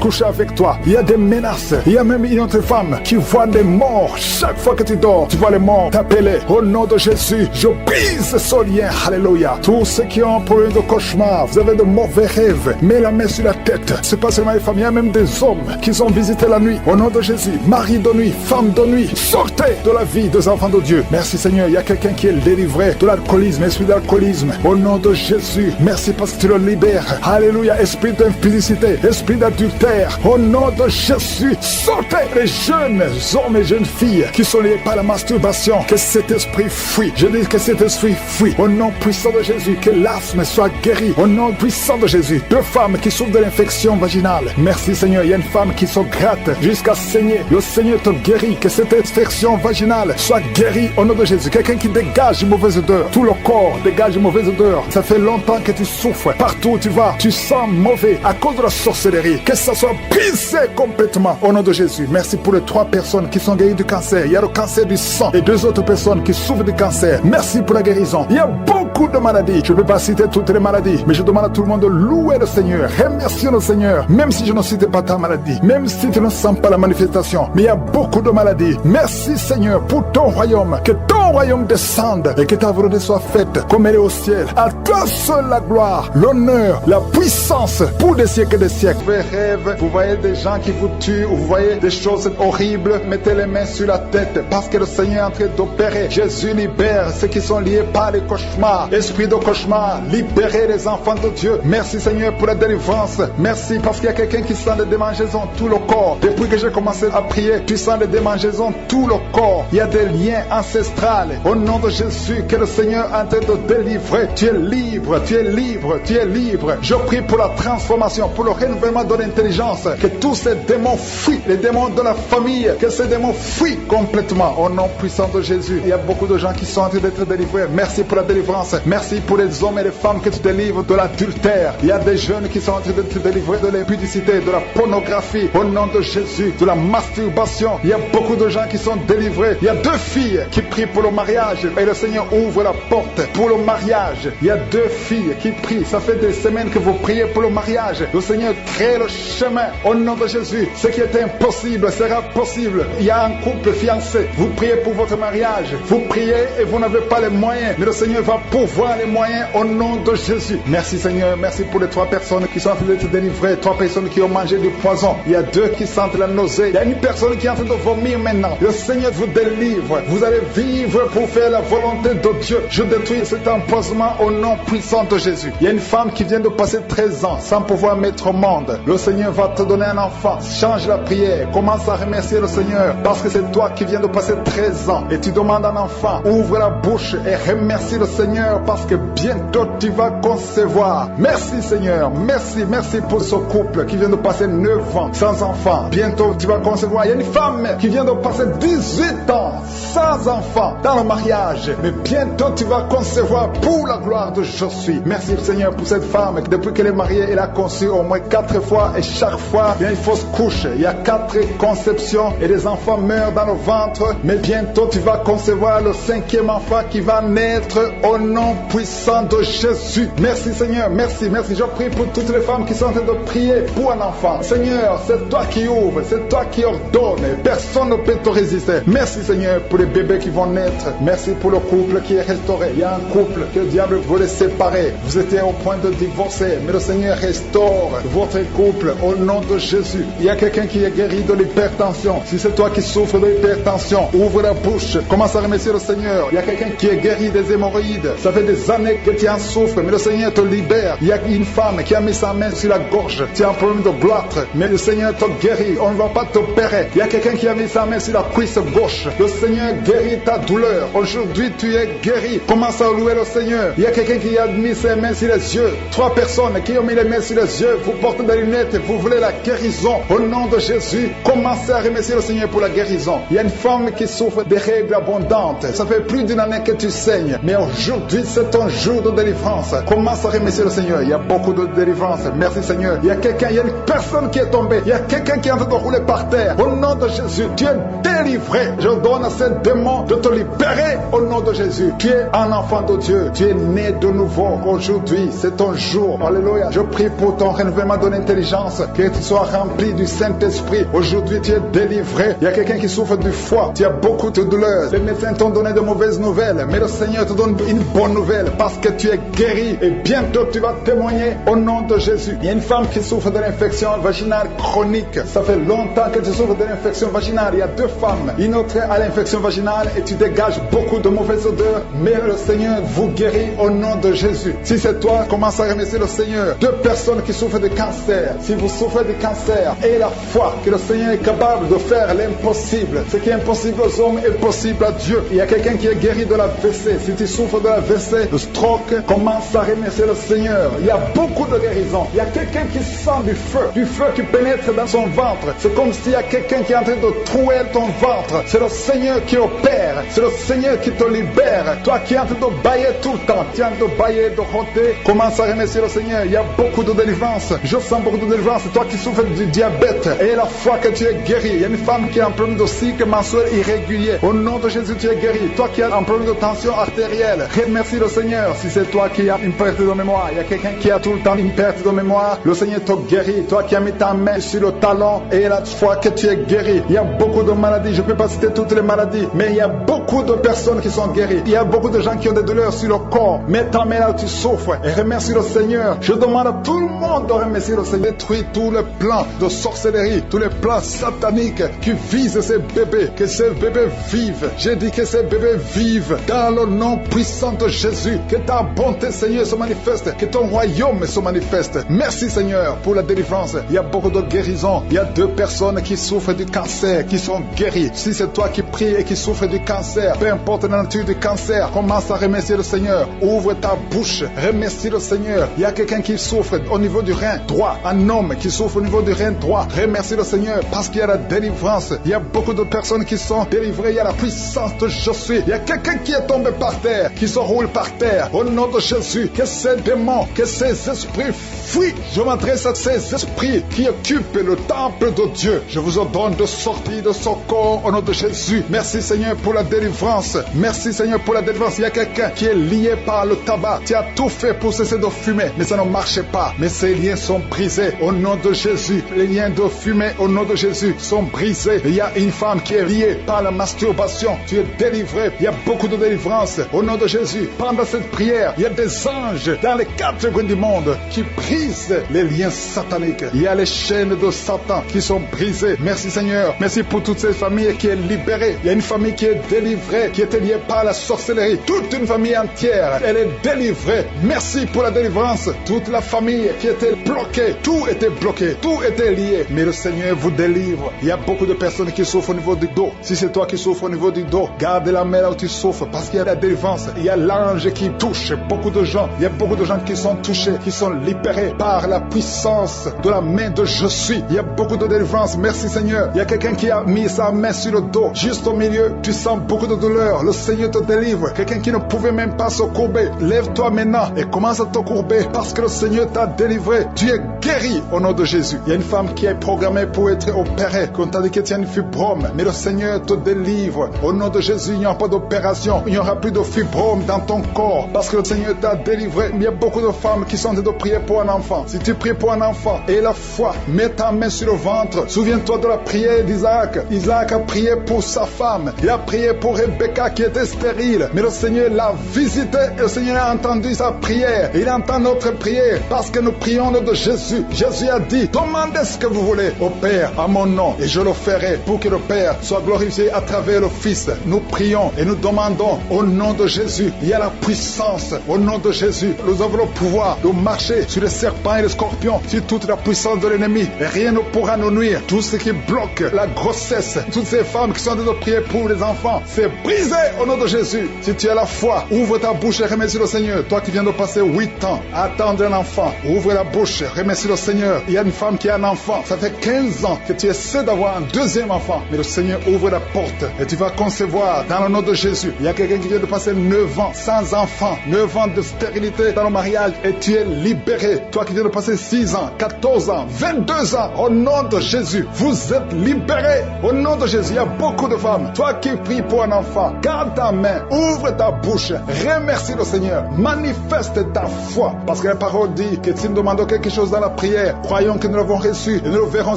coucher avec toi. Il y a des menaces. Il y a même une autre femme qui voit des morts. Chaque fois que tu dors, tu vois les morts t'appeler. Au nom de Jésus, je brise ce lien. Alléluia. Tous ceux qui ont un problème de cauchemar, vous avez de mauvais rêves, mets la main sur la tête. C'est pas seulement les femmes, il y a même des hommes qui sont visités la nuit. Au nom de Jésus, mari de nuit, femme de nuit, sortez de la vie des enfants de Dieu. Merci Seigneur. Il y a quelqu'un qui est délivré de l'alcoolisme, esprit d'alcoolisme. Au nom de Jésus, merci parce que tu le libères. Alléluia. Esprit d'impudicité, esprit d'adultère. Au nom de Jésus, sortez les jeunes hommes et jeunes filles qui sont liés par la masturbation. Que cet esprit fuit. Je dis que cet esprit fuit. Au nom puissant de Jésus, que l'asthme soit guéri. Au nom puissant de Jésus. 2 femmes qui souffrent de l'infection vaginale. Merci Seigneur. Il y a une femme qui se gratte jusqu'à saigner. Le Seigneur te guérit. Que cette infection vaginale soit guérie au nom de Jésus. Quelqu'un qui dégage une mauvaise odeur. Tout le corps dégage une mauvaise odeur. Ça fait longtemps que tu souffres. Partout où tu vas, tu sens mauvais à cause de la sorcellerie. Que ça soit brisé complètement au nom de Jésus. Merci pour les 3 personnes qui sont guéries du cancer. Il y a le cancer du sang et 2 autres personnes qui souffrent du cancer. Merci pour la guérison. Il y a beaucoup de maladies. Je ne peux pas citer toutes les maladies, mais je demande à tout le monde de louer le Seigneur. Remercier le Seigneur. Même si je ne cite pas ta maladie, même si tu ne sens pas la manifestation, mais il y a beaucoup de maladies. Merci Seigneur pour ton royaume. Que ton royaume descende et que ta volonté soit faite comme elle est au ciel. À toi toi seul la gloire, l'honneur, la puissance pour des siècles et des siècles. Vous rêvez, vous voyez des gens qui vous tuent, vous voyez des choses horribles, mettez les mains sur la tête parce que le Seigneur est en train d'opérer. Jésus libère ceux qui sont liés par les cauchemars. Esprit de cauchemar, libérez les enfants de Dieu. Merci Seigneur pour la délivrance. Merci parce qu'il y a quelqu'un qui sent des démangeaisons tout le corps. Depuis que j'ai commencé à prier, tu sens des démangeaisons tout le corps. Il y a des liens ancestrales. Au nom de Jésus, que le Seigneur est en train de délivrer. Tu es libre, tu es libre, tu es libre. Je prie pour la transformation, pour le renouvellement de l'intelligence. Que tous ces démons fuient, les démons de la famille, que ces démons fuient complètement. Au nom puissant de Jésus. Il y a beaucoup de gens qui sont en train d'être délivrés. Merci pour la délivrance. Merci pour les hommes et les femmes que tu délivres de l'adultère. Il y a des jeunes qui sont en train d'être délivrés de l'impudicité, de la pornographie. Au nom de Jésus, de la masturbation. Il y a beaucoup de gens qui sont délivrés. Il y a 2 filles qui prient pour le mariage et le Seigneur ouvre la porte pour le mariage. Il y a 2 filles qui prient. Ça fait des semaines que vous priez pour le mariage. Le Seigneur crée le chemin. Au nom de Jésus, ce qui est impossible sera possible. Il y a un couple fiancé. Vous priez pour votre mariage. Vous priez et vous n'avez pas les moyens. Mais le Seigneur va pourvoir les moyens au nom de Jésus. Merci Seigneur. Merci pour les 3 personnes qui sont en train d'être délivrées. 3 personnes qui ont mangé du poison. Il y a 2 qui sentent la nausée. Il y a une personne qui est en train de vomir maintenant. Le Seigneur vous délivre. Vous allez vivre pour faire la volonté de Dieu. Je détruis cet empoisonnement au nom puissant de Jésus. Il y a une femme qui vient de passer 13 ans sans pouvoir mettre au monde. Le Seigneur va te donner un enfant. Change la prière. Commence à remercier le Seigneur parce que c'est toi qui viens de passer 13 ans et tu demandes un enfant. Ouvre la bouche et remercie le Seigneur parce que bientôt tu vas concevoir. Merci Seigneur. Merci, merci pour ce couple qui vient de passer 9 ans sans enfant. Bientôt tu vas concevoir. Il y a une femme qui vient de passer 18 ans sans enfant dans le mariage. Mais bientôt tu vas concevoir pour la gloire de Je suis. Merci Seigneur pour cette femme. Depuis qu'elle est mariée, elle a conçu au moins 4 fois et chaque fois il y a une fausse couche. Il y a 4 conceptions et les enfants meurent dans le ventre. Mais bientôt tu vas concevoir le 5e enfant qui va naître au nom puissant de Jésus. Merci Seigneur, merci, merci. Je prie pour toutes les femmes qui sont en train de prier pour un enfant. Seigneur, c'est toi qui ouvres, c'est toi qui ordonnes. Personne ne peut te résister. Merci Seigneur pour les bébés qui vont naître. Merci pour le couple qui est restauré. Il y a un couple que le diable voulait séparer. Vous étiez au point de divorcer, mais le Seigneur restaure votre couple au nom de Jésus. Il y a quelqu'un qui est guéri de l'hypertension. Si c'est toi qui souffres de l'hypertension, ouvre la bouche. Commence à remercier le Seigneur. Il y a quelqu'un qui est guéri des hémorroïdes. Ça fait des années que tu en souffres, mais le Seigneur te libère. Il y a une femme qui a mis sa main sur la gorge. Tu as un problème de gloître, mais le Seigneur te guérit. On ne va pas t'opérer. Il y a quelqu'un qui a mis sa main sur la cuisse gauche. Le Seigneur guérit ta douleur. Aujourd'hui, tu es guéri. Commence à louer le Seigneur. Il y a quelqu'un qui a mis ses mains sur les yeux. 3 personnes qui ont mis les mains sur les yeux. Vous portez des lunettes et vous voulez la guérison. Au nom de Jésus, commencez à remercier le Seigneur pour la guérison. Il y a une femme qui souffre des règles abondantes. Ça fait plus d'une année que tu saignes. Mais aujourd'hui, c'est ton jour de délivrance. Commence à remercier le Seigneur. Il y a beaucoup de délivrance. Merci Seigneur. Il y a quelqu'un, il y a une personne qui est tombée. Il y a quelqu'un qui est en train de rouler par terre. Au nom de Jésus, tu es délivré. Je donne à ces démons de te libérer au nom de Jésus. Tu es un enfant de Dieu. Tu es né de nouveau. Aujourd'hui, c'est ton jour. Alléluia. Je prie pour ton renouvellement de l'intelligence. Que tu sois rempli du Saint-Esprit. Aujourd'hui, tu es délivré. Il y a quelqu'un qui souffre du foie. Tu as beaucoup de douleurs. Les médecins t'ont donné de mauvaises nouvelles. Mais le Seigneur te donne une bonne nouvelle parce que tu es guéri. Et bientôt, tu vas témoigner au nom de Jésus. Il y a une femme qui souffre de l'infection vaginale chronique. Ça fait longtemps que tu souffres de l'infection vaginale. Il y a 2 femmes. Une autre a l'infection vaginale et tu dégages beaucoup de mauvaises odeurs. Mais le Seigneur vous guérit au nom de Jésus. Si c'est toi, commence à remercier le Seigneur. 2 personnes qui souffrent de cancer. Si vous souffrez de cancer, ayez la foi que le Seigneur est capable de faire l'impossible. Ce qui est impossible aux hommes est possible à Dieu. Il y a quelqu'un qui est guéri de la WC. Si tu souffres de la WC, de stroke, commence à remercier le Seigneur. Il y a beaucoup de guérisons. Il y a quelqu'un qui sent du feu qui pénètre dans son ventre. C'est comme s'il y a quelqu'un qui est en train de trouer ton ventre. C'est le Seigneur qui opère. C'est le Seigneur qui te libère. Toi qui es en train de bailler tout le temps, tu es en train de bailler, de rôter, commence à remercier le Seigneur. Il y a beaucoup de délivrance. Je sens beaucoup de délivrance. Toi qui souffres du diabète, et la foi que tu es guéri. Il y a une femme qui a un problème de cycle mensuel irrégulier. Au nom de Jésus, tu es guéri. Toi qui as un problème de tension artérielle, remercie le Seigneur. Si c'est toi qui as une perte de mémoire, il y a quelqu'un qui a tout le temps une perte de mémoire, le Seigneur te guérit. Toi qui as mis ta main sur le talon et la foi que tu es guéri. Il y a beaucoup de maladies. Je ne peux pas citer toutes les maladies, mais il y a beaucoup de personnes qui sont guéries. Il y a beaucoup de gens qui ont des douleurs sur le corps. Mets ta main main là où tu souffres et remercie le Seigneur. Je demande à tout le monde de remercier le Seigneur. Détruis tous les plans de sorcellerie, tous les plans sataniques qui visent ces bébés. Que ces bébés vivent. J'ai dit que ces bébés vivent dans le nom puissant de Jésus. Que ta bonté, Seigneur, se manifeste. Que ton royaume se manifeste. Merci, Seigneur, pour la délivrance. Il y a beaucoup de guérisons. Il y a 2 personnes qui souffrent du cancer, qui sont guéries. Si c'est toi qui pries et qui souffres du cancer, peu importe la nature du cancer, commence à remercier le Seigneur. Ouvre ta bouche. Remercie le Seigneur. Il y a quelqu'un qui souffre au niveau du rein droit. Un homme qui souffre au niveau du rein droit. Remercie le Seigneur parce qu'il y a la délivrance. Il y a beaucoup de personnes qui sont délivrées. Il y a la puissance de je suis. Il y a quelqu'un qui est tombé par terre, qui se roule par terre. Au nom de Jésus, que ces démons, que ces esprits fuient. Je m'adresse à ces esprits qui occupent le temple de Dieu. Je vous ordonne de sortir de son corps au nom de Jésus. Merci Seigneur pour la délivrance. Merci Seigneur pour la délivrance. Il y a quelqu'un qui est lié par le tabac. Tu as tout fait pour cesser de fumer, mais ça ne marchait pas. Mais ces liens sont brisés au nom de Jésus. Les liens de fumée au nom de Jésus sont brisés. Il y a une femme qui est liée par la masturbation. Tu es délivré. Il y a beaucoup de délivrance au nom de Jésus. Pendant cette prière, il y a des anges dans les 4 coins du monde qui brisent les liens sataniques. Il y a les chaînes de Satan qui sont brisées. Merci Seigneur. Merci pour toutes ces familles qui est libérée. Il y a une famille qui est délivrée, qui était liée par la sorcellerie. Toute une famille entière, elle est délivrée. Merci pour la délivrance. Toute la famille qui était bloquée, tout était bloqué, tout était lié. Mais le Seigneur vous délivre. Il y a beaucoup de personnes qui souffrent au niveau du dos. Si c'est toi qui souffres au niveau du dos, garde la main là où tu souffres parce qu'il y a la délivrance. Il y a l'ange qui touche beaucoup de gens. Il y a beaucoup de gens qui sont touchés, qui sont libérés par la puissance de la main de je suis. Il y a beaucoup de délivrance. Merci Seigneur. Il y a quelqu'un qui a mis sa main sur le dos. Juste au milieu, tu sens beaucoup de douleur. Le Seigneur te délivre. Quelqu'un qui ne pouvait même pas se courber. Lève-toi maintenant et commence à te courber parce que le Seigneur t'a délivré. Tu es guéri au nom de Jésus. Il y a une femme qui est programmée pour être opérée. Quand on t'a dit que tu as une fibrome, mais le Seigneur te délivre. Au nom de Jésus, il n'y aura pas d'opération. Il n'y aura plus de fibrome dans ton corps parce que le Seigneur t'a délivré. Mais il y a beaucoup de femmes qui sont en train de prier pour un enfant. Si tu pries pour un enfant et la foi, mets ta main sur le ventre. Souviens-toi de la prière d'Isaac. Isaac a prié pour sa femme. Il a prié pour Rebecca qui était stérile. Mais le Seigneur l'a visité et le Seigneur a entendu sa prière. Il entend notre prière parce que nous prions au nom de Jésus. Jésus a dit, demandez ce que vous voulez au Père à mon nom et je le ferai pour que le Père soit glorifié à travers le Fils. Nous prions et nous demandons au nom de Jésus. Il y a la puissance au nom de Jésus. Nous avons le pouvoir de marcher sur les serpents et les scorpions, sur toute la puissance de l'ennemi. Et rien ne pourra nous nuire. Tout ce qui bloque la grossesse, toutes ces femmes qui sont en train de prier pour les enfants, c'est brisé au nom de Jésus. Si tu as la foi, ouvre ta bouche et remercie le Seigneur. Toi qui viens de passer 8 ans à attendre un enfant, ouvre la bouche, remercie le Seigneur. Il y a une femme qui a un enfant. Ça fait 15 ans que tu essaies d'avoir un deuxième enfant. Mais le Seigneur ouvre la porte et tu vas concevoir dans le nom de Jésus. Il y a quelqu'un qui vient de passer 9 ans sans enfant, 9 ans de stérilité dans le mariage et tu es libéré. Toi qui viens de passer 6 ans, 14 ans, 22 ans, au nom de Jésus, vous êtes libérés. Au nom de Jésus, il y a beaucoup de femmes. Toi qui pries pour un enfant, garde ta main, ouvre ta bouche, remercie le Seigneur, manifeste ta foi. Parce que la parole dit que si nous demandons quelque chose dans la prière, croyons que nous l'avons reçu et nous le verrons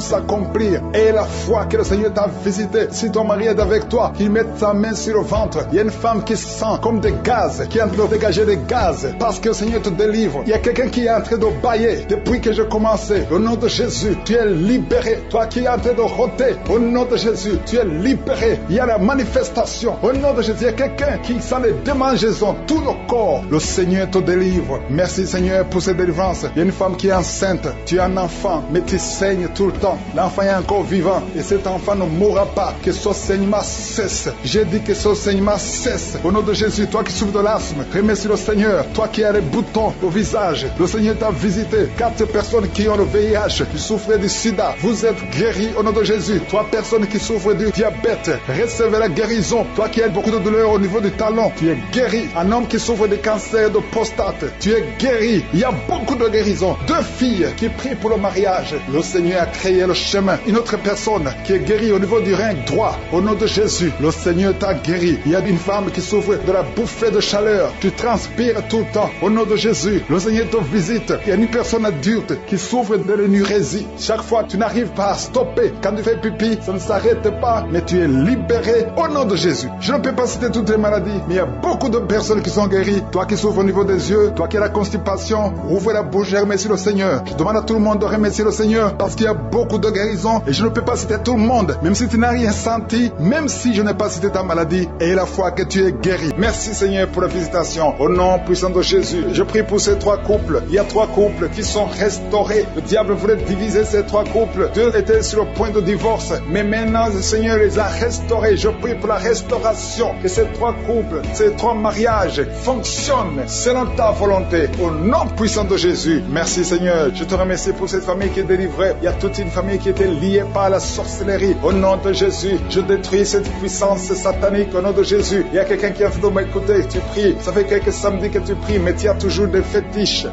s'accomplir. Et la foi que le Seigneur t'a visité, si ton mari est avec toi, qu'il mette sa main sur le ventre. Il y a une femme qui sent comme des gaz, qui est en train de dégager des gaz, parce que le Seigneur te délivre. Il y a quelqu'un qui est en train de bailler depuis que j'ai commencé. Au nom de Jésus, tu es libéré. Toi qui es en train de rôter, au nom de Jésus, tu es libéré. Il y a la manifestation. Au nom de Jésus, il y a quelqu'un qui sent les démangeaisons, tout le corps. Le Seigneur te délivre. Merci Seigneur pour cette délivrance. Il y a une femme qui est enceinte. Tu es un enfant, mais tu saignes tout le temps. L'enfant est encore vivant et cet enfant ne mourra pas. Que ce saignement cesse. J'ai dit que ce saignement cesse. Au nom de Jésus, toi qui souffres de l'asthme, remercie le Seigneur. Toi qui as les boutons au visage, le Seigneur t'a visité. 4 personnes qui ont le VIH, qui souffrent du sida, vous êtes guéris au nom de Jésus. 3 personnes qui souffrent du diabète, recevez la guérison. Toi qui as beaucoup de douleur au niveau du talon, tu es guéri. Un homme qui souffre de cancer de prostate, tu es guéri. Il y a beaucoup de guérisons. 2 filles qui prient pour le mariage, le Seigneur a créé le chemin. Une autre personne qui est guérie au niveau du rein droit, au nom de Jésus, le Seigneur t'a guéri. Il y a une femme qui souffre de la bouffée de chaleur, tu transpires tout le temps, au nom de Jésus, le Seigneur te visite. Il y a une personne adulte qui souffre de l'énurésie. Chaque fois tu n'arrives pas à stopper, quand tu fais pipi, ça ne s'arrête pas, mais tu es libéré au nom de Jésus. Je ne peux pas citer toutes les maladies, mais il y a beaucoup de personnes qui sont guéries. Toi qui souffres souffre au niveau des yeux, toi qui as la constipation, ouvre la bouche et remercie le Seigneur. Je demande à tout le monde de remercier le Seigneur parce qu'il y a beaucoup de guérisons et je ne peux pas citer tout le monde, même si tu n'as rien senti, même si je n'ai pas cité ta maladie, et la foi que tu es guéri. Merci Seigneur pour la visitation. Au nom puissant de Jésus, je prie pour ces 3 couples. Il y a 3 couples qui sont restaurés. Le diable voulait diviser ces 3 couples. 2 étaient sur le point de divorce, mais maintenant le Seigneur les a restaurés. Je prie pour la restauration, que ces 3 couples, ces 3 mariages fonctionnent selon ta volonté. Au nom puissant de Jésus, merci Seigneur. Je te remercie pour cette famille qui est délivrée. Il y a toute une famille qui était liée par la sorcellerie. Au nom de Jésus, je détruis cette puissance satanique au nom de Jésus. Il y a quelqu'un qui est en train de m'écouter, tu pries. Ça fait quelques samedis que tu pries, mais tu as toujours des fétiches,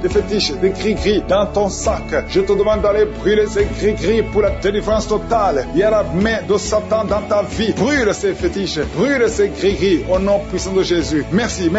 des gris-gris dans ton sac. Je te demande d'aller brûler ces gris-gris pour la délivrance totale. Il y a la main de Satan dans ta vie. Brûle ces fétiches, brûle ces gris-gris au nom puissant de Jésus. Merci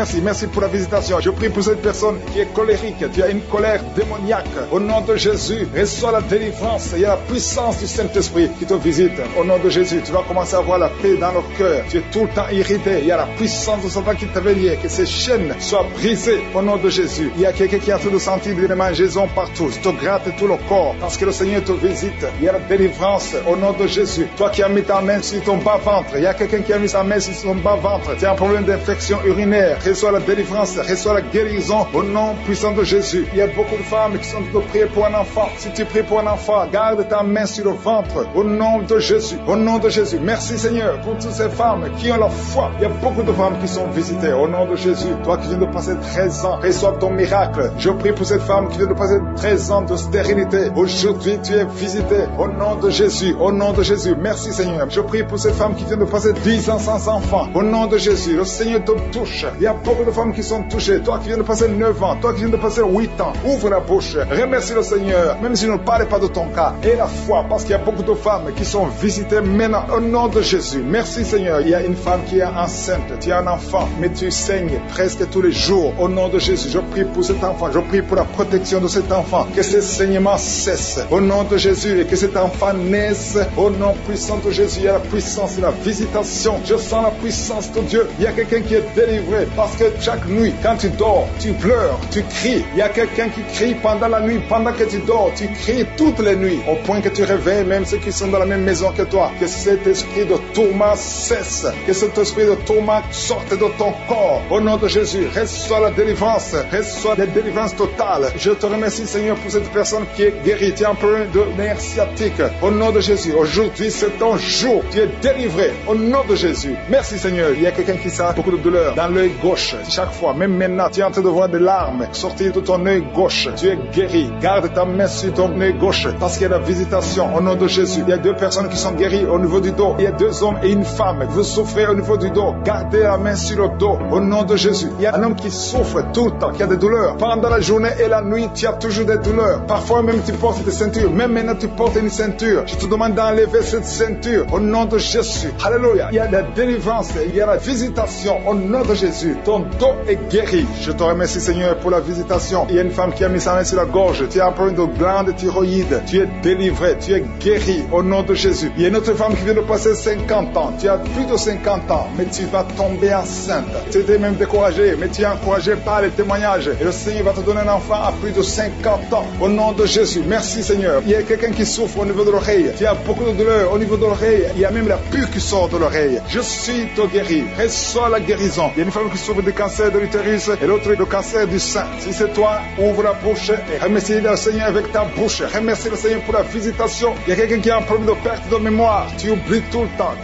pour la visitation. Je prie pour cette personne qui est colérique. Tu as une colère démoniaque. Au nom de Jésus, reçois la délivrance. Il y a la puissance du Saint-Esprit qui te visite. Au nom de Jésus, tu vas commencer à avoir la paix dans le cœur. Tu es tout le temps irrité. Il y a la puissance de Satan qui t'avait lié. Que ces chaînes soient brisées au nom de Jésus. Il y a quelqu'un qui est en train de sentir des mangeaisons partout. Tu te grattes tout le corps parce que le Seigneur te visite. Il y a la délivrance au nom de Jésus. Toi qui as mis ta main sur ton bas-ventre, il y a quelqu'un qui a mis sa main sur son bas-ventre. Tu as un problème d'infection urinaire. Reçois la délivrance, reçois la guérison au nom puissant de Jésus. Il y a beaucoup de femmes qui sont en train de prier pour un enfant. Si tu pries pour un enfant, garde ta main sur le ventre au nom de Jésus. Au nom de Jésus. Merci Seigneur pour toutes ces femmes qui ont la foi. Il y a beaucoup de femmes qui sont visitées au nom de Jésus. Toi qui viens de passer 13 ans, reçois ton miracle. Je prie pour cette femme qui vient de passer 13 ans de stérilité. Aujourd'hui, tu es visitée au nom de Jésus. Au nom de Jésus. Merci Seigneur. Je prie pour cette femme qui vient de passer 10 ans sans enfant. Au nom de Jésus. Le Seigneur te touche. Il y a beaucoup de femmes qui sont touchées. Toi qui viens de passer 9 ans. Toi qui viens de passer 8 ans. Ouvre la bouche. Remercie le Seigneur. Même si je ne parle pas de ton cas. Et la foi. Parce qu'il y a beaucoup de femmes qui sont visitées maintenant. Au nom de Jésus. Merci Seigneur. Il y a une femme qui est enceinte. Tu as un enfant. Mais tu saignes presque tous les jours. Au nom de Jésus. Je prie pour cet enfant. Je prie pour la protection de cet enfant. Que ces saignements cessent. Au nom de Jésus. Et que cet enfant naisse. Au nom puissant de Jésus. Il y a la puissance de la visitation. Je sens la puissance de Dieu. Il y a quelqu'un qui est délivré. Parce que chaque nuit, quand tu dors, tu pleures, tu cries. Il y a quelqu'un qui crie pendant la nuit. Pendant que tu dors, tu cries toutes les nuits. Au point que tu réveilles même ceux qui sont dans la même maison que toi. Que cet esprit de tourment cesse. Que cet esprit de tourment sorte de ton corps. Au nom de Jésus, reçois la délivrance. Reçois la délivrance totale. Je te remercie Seigneur pour cette personne qui est guérie. Tu as un problème de nerf sciatique. Au nom de Jésus, aujourd'hui c'est ton jour. Tu es délivré. Au nom de Jésus. Merci Seigneur. Il y a quelqu'un qui sent beaucoup de douleur dans l'œil gauche. Chaque fois, même maintenant, tu es en train de voir des larmes sortir de ton œil gauche. Tu es guéri. Garde ta main sur ton œil gauche parce qu'il y a la visitation. Au nom de Jésus. Il y a 2 personnes qui sont guéries au niveau du dos. Il y a 2 hommes et une femme. Vous souffrez au niveau du dos. Gardez la main sur le dos. Au nom de Jésus. Il y a un homme qui souffre tout le temps, qui a des douleurs. Pendant la journée et la nuit, tu as toujours des douleurs. Parfois même tu portes des ceintures. Même maintenant tu portes une ceinture. Je te demande d'enlever cette ceinture. Au nom de Jésus. Alléluia. Il y a la délivrance. Il y a la visitation. Au nom de Jésus. Ton dos est guéri. Je te remercie Seigneur pour la visitation. Il y a une femme qui a mis sa main sur la gorge. Tu as un problème de glande thyroïde. Tu es délivré. Tu es guéri. Au nom de Jésus. Il y a une autre femme qui vient de passer 50 ans. Tu as plus de 50 ans. Mais tu vas tomber enceinte. Tu étais même découragé. Mais tu es encouragé par les témoignages. Et le Seigneur va te donner un enfant à plus de 50 ans. Au nom de Jésus. Merci Seigneur. Il y a quelqu'un qui souffre au niveau de l'oreille. Tu as beaucoup de douleur au niveau de l'oreille. Il y a même la pus qui sort de l'oreille. Je suis te guéri. Reçois la guérison. Il y a une femme qui souffre du cancer de l'utérus et l'autre du cancer du sein. Si c'est toi, ouvre la bouche et remercie le Seigneur avec ta bouche. Remercie le Seigneur pour la visitation. Il y a quelqu'un qui a un problème de perte de mémoire. Tu oublies tout le temps.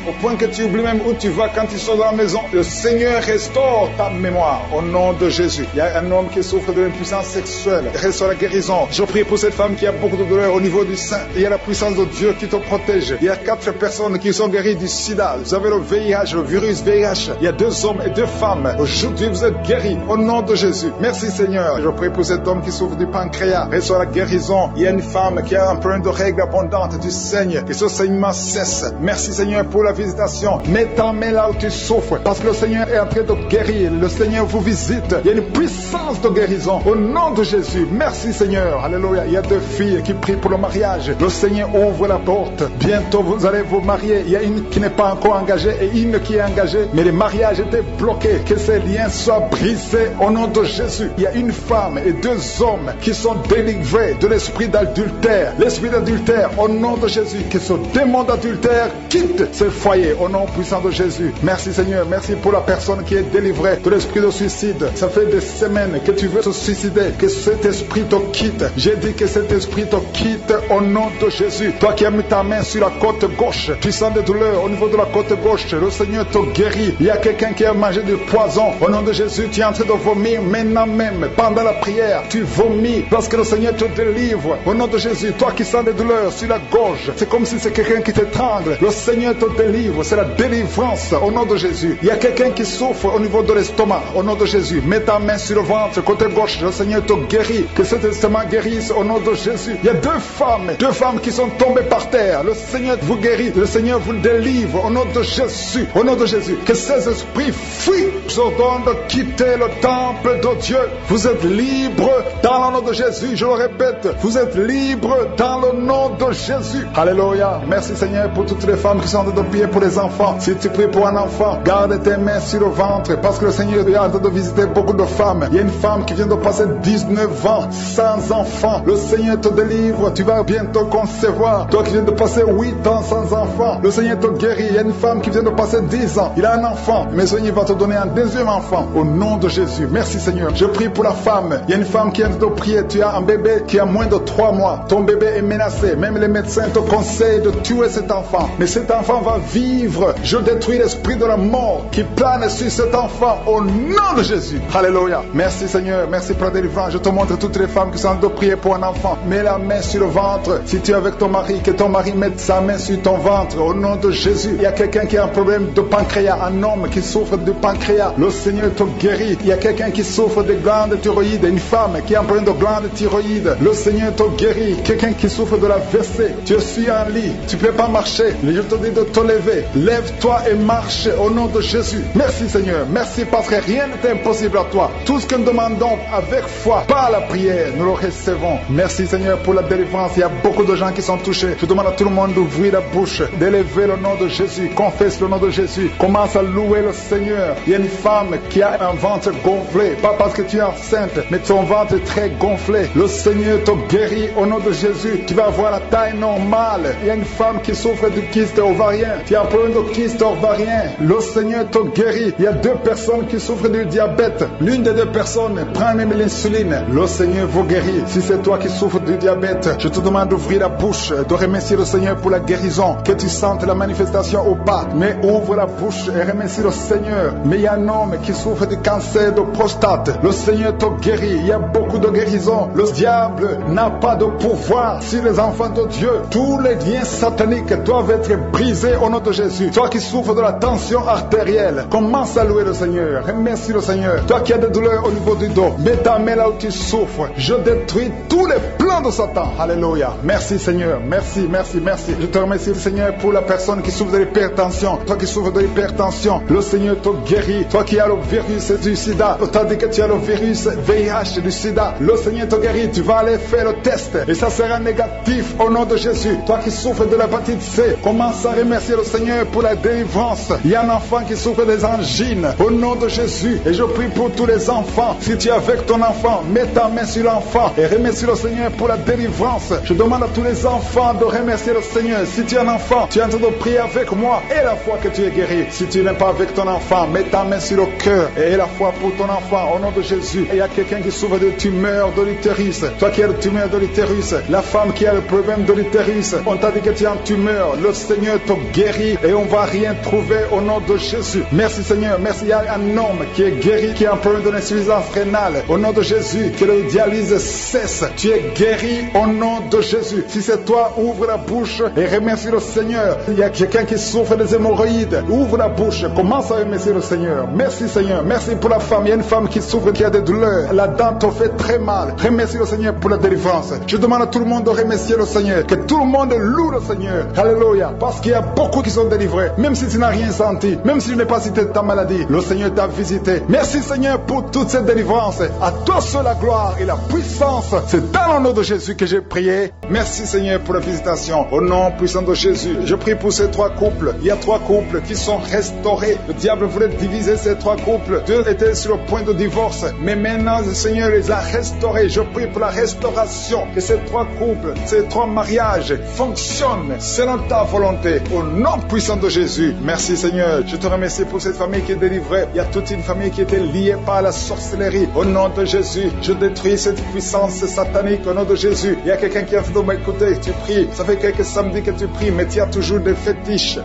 Au point que tu oublies même où tu vas quand tu sors de la maison. Le Seigneur restaure ta mémoire. Au nom de Jésus. Il y a un homme qui souffre de l'impuissance sexuelle. Reçois la guérison. Je prie pour cette femme qui a beaucoup de douleur au niveau du sein. Il y a la puissance de Dieu qui te protège. Il y a 4 personnes qui sont guéries du sida. Vous avez le VIH, le virus VIH. Il y a 2 hommes et 2 femmes. Aujourd'hui, vous êtes guéris au nom de Jésus. Merci Seigneur. Je prie pour cet homme qui souffre du pancréas. Reçois la guérison. Il y a une femme qui a un problème de règles abondantes. Tu saignes. Que ce saignement cesse. Merci Seigneur pour la visitation. Mets ta main là où tu souffres. Parce que le Seigneur est en train de guérir. Le Seigneur vous visite. Il y a une puissance de guérison. Au nom de Jésus. Merci Seigneur. Alléluia. Il y a 2 filles qui prient pour le mariage. Le Seigneur ouvre la porte. Bientôt vous allez vous marier. Il y a une qui n'est pas encore engagée et une qui est engagée. Mais le mariage était bloqué. Que ces liens soient brisé au nom de Jésus. Il y a une femme et 2 hommes qui sont délivrés de l'esprit d'adultère. L'esprit d'adultère, au nom de Jésus, que ce démon d'adultère quitte ce foyer au nom puissant de Jésus. Merci Seigneur, merci pour la personne qui est délivrée de l'esprit de suicide. Ça fait des semaines que tu veux te suicider, que cet esprit te quitte. J'ai dit que cet esprit te quitte au nom de Jésus. Toi qui as mis ta main sur la côte gauche, tu sens des douleurs au niveau de la côte gauche, le Seigneur te guérit. Il y a quelqu'un qui a mangé du poison, au nom de Jésus, tu es en train de vomir maintenant même, pendant la prière, tu vomis parce que le Seigneur te délivre, au nom de Jésus. Toi qui sens des douleurs sur la gorge, c'est comme si c'est quelqu'un qui t'étrangle, le Seigneur te délivre, c'est la délivrance, au nom de Jésus. Il y a quelqu'un qui souffre au niveau de l'estomac, au nom de Jésus, mets ta main sur le ventre, côté gauche, le Seigneur te guérit, que cet estomac guérisse au nom de Jésus. Il y a 2 femmes qui sont tombées par terre, le Seigneur vous guérit, le Seigneur vous délivre, au nom de Jésus, au nom de Jésus. Que ces esprits fuient, je ordonne de quitter le temple de Dieu. Vous êtes libres dans le nom de Jésus, je le répète, vous êtes libres dans le nom de Jésus. Alléluia. Merci Seigneur pour toutes les femmes qui sont en train de prier pour les enfants. Si tu pries pour un enfant, garde tes mains sur le ventre, parce que le Seigneur est en train de visiter beaucoup de femmes. Il y a une femme qui vient de passer 19 ans sans enfant. Le Seigneur te délivre, tu vas bientôt concevoir. Toi qui viens de passer 8 ans sans enfant, le Seigneur te guérit. Il y a une femme qui vient de passer 10 ans, il a un enfant, mais le Seigneur va te donner un 2e enfant au nom de Jésus. Merci Seigneur. Je prie pour la femme. Il y a une femme qui vient de prier, tu as un bébé qui a moins de 3 mois, ton bébé est menacé, même les médecins te conseillent de tuer cet enfant, mais cet enfant va vivre. Je détruis l'esprit de la mort qui plane sur cet enfant au nom de Jésus. Alléluia. Merci Seigneur, merci pour la délivrance. Je te montre toutes les femmes qui sont en train de prier pour un enfant. Mets la main sur le ventre. Si tu es avec ton mari, que ton mari mette sa main sur ton ventre au nom de Jésus. Il y a quelqu'un qui a un problème de pancréas, un homme qui souffre de pancréas, le Seigneur te guérit. Il y a quelqu'un qui souffre de glande thyroïde, une femme qui a un problème de glande thyroïde, le Seigneur te guérit. Quelqu'un qui souffre de la WC, tu es sur un lit, tu ne peux pas marcher, je te dis de te lever, lève-toi et marche au nom de Jésus. Merci Seigneur, merci parce que rien n'est impossible à toi. Tout ce que nous demandons avec foi, par la prière, nous le recevons. Merci Seigneur pour la délivrance. Il y a beaucoup de gens qui sont touchés. Je demande à tout le monde d'ouvrir la bouche, d'élever le nom de Jésus, confesse le nom de Jésus, commence à louer le Seigneur. Il y a une femme qui a un ventre gonflé, pas parce que tu es enceinte, mais ton ventre est très gonflé. Le Seigneur te guérit au nom de Jésus. Tu vas avoir la taille normale. Il y a une femme qui souffre de kyste ovarien. Tu as un problème de kyste ovarien. Le Seigneur te guérit. Il y a 2 personnes qui souffrent du diabète. L'une des 2 personnes prend même l'insuline. Le Seigneur vous guérit. Si c'est toi qui souffres du diabète, je te demande d'ouvrir la bouche, de remercier le Seigneur pour la guérison, que tu sentes la manifestation ou pas. Mais ouvre la bouche et remercie le Seigneur. Mais il y a un homme qui souffre du cancer de prostate. Le Seigneur te guérit. Il y a beaucoup de guérisons. Le diable n'a pas de pouvoir sur les enfants de Dieu. Tous les liens sataniques doivent être brisés au nom de Jésus. Toi qui souffres de la tension artérielle, commence à louer le Seigneur. Remercie le Seigneur. Toi qui as des douleurs au niveau du dos, mets ta main là où tu souffres. Je détruis tous les plans de Satan. Alléluia. Merci Seigneur. Merci, merci, merci. Je te remercie Seigneur pour la personne qui souffre de l'hypertension. Toi qui souffres de l'hypertension, le Seigneur te guérit. Toi qui as le virus du sida, on t'a dit que tu as le virus VIH du sida, le Seigneur te guérit. Tu vas aller faire le test et ça sera négatif au nom de Jésus. Toi qui souffres de l'hépatite C, commence à remercier le Seigneur pour la délivrance. Il y a un enfant qui souffre des angines au nom de Jésus et je prie pour tous les enfants. Si tu es avec ton enfant, mets ta main sur l'enfant et remercie le Seigneur pour la délivrance. Je demande à tous les enfants de remercier le Seigneur. Si tu es un enfant, tu es en train de prier avec moi et la foi que tu es guéri. Si tu n'es pas avec ton enfant, mets ta main sur le cœur et la foi pour ton enfant au nom de Jésus. Et il y a quelqu'un qui souffre de tumeur de l'utérus. Toi qui as le tumeur de l'utérus, la femme qui a le problème de l'utérus, on t'a dit que tu as une tumeur. Le Seigneur te guérit et on va rien trouver au nom de Jésus. Merci Seigneur. Merci. Il y a un homme qui est guéri, qui a un problème de l'insuffisance rénale. Au nom de Jésus, que le dialyse cesse. Tu es guéri au nom de Jésus. Si c'est toi, ouvre la bouche et remercie le Seigneur. Il y a quelqu'un qui souffre des hémorroïdes. Ouvre la bouche. Commence à remercier le Seigneur. Merci Seigneur. Merci pour la femme. Il y a une femme qui souffre, qui a des douleurs. La dent te fait très mal. Remercie le Seigneur pour la délivrance. Je demande à tout le monde de remercier le Seigneur. Que tout le monde loue le Seigneur. Alléluia. Parce qu'il y a beaucoup qui sont délivrés. Même si tu n'as rien senti. Même si je n'ai pas cité ta maladie. Le Seigneur t'a visité. Merci Seigneur pour toute cette délivrance. À toi seul la gloire et la puissance. C'est dans le nom de Jésus que j'ai prié. Merci Seigneur pour la visitation. Au nom puissant de Jésus. Je prie pour ces 3 couples. Il y a 3 couples qui sont restaurés. Le diable voulait diviser ces 3 couples. 2 deux étaient sur le point de divorce, mais maintenant le Seigneur les a restaurés. Je prie pour la restauration, que ces trois couples, ces trois mariages fonctionnent selon ta volonté, au nom puissant de Jésus. Merci Seigneur, je te remercie pour cette famille qui est délivrée. Il y a toute une famille qui était liée par la sorcellerie. Au nom de Jésus, je détruis cette puissance satanique au nom de Jésus. Il y a quelqu'un qui a fait de m'écouter, tu pries, ça fait quelques samedis que tu pries, mais tu as toujours des fétiches,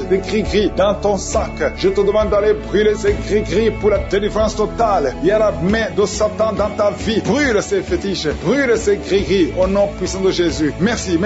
des gris-gris dans ton sac. Je te demande d'aller brûler ces gris-gris pour la délivrance totale. Il y a la main de Satan dans ta vie. Brûle ces fétiches, brûle ces gris-gris au nom puissant de Jésus. Merci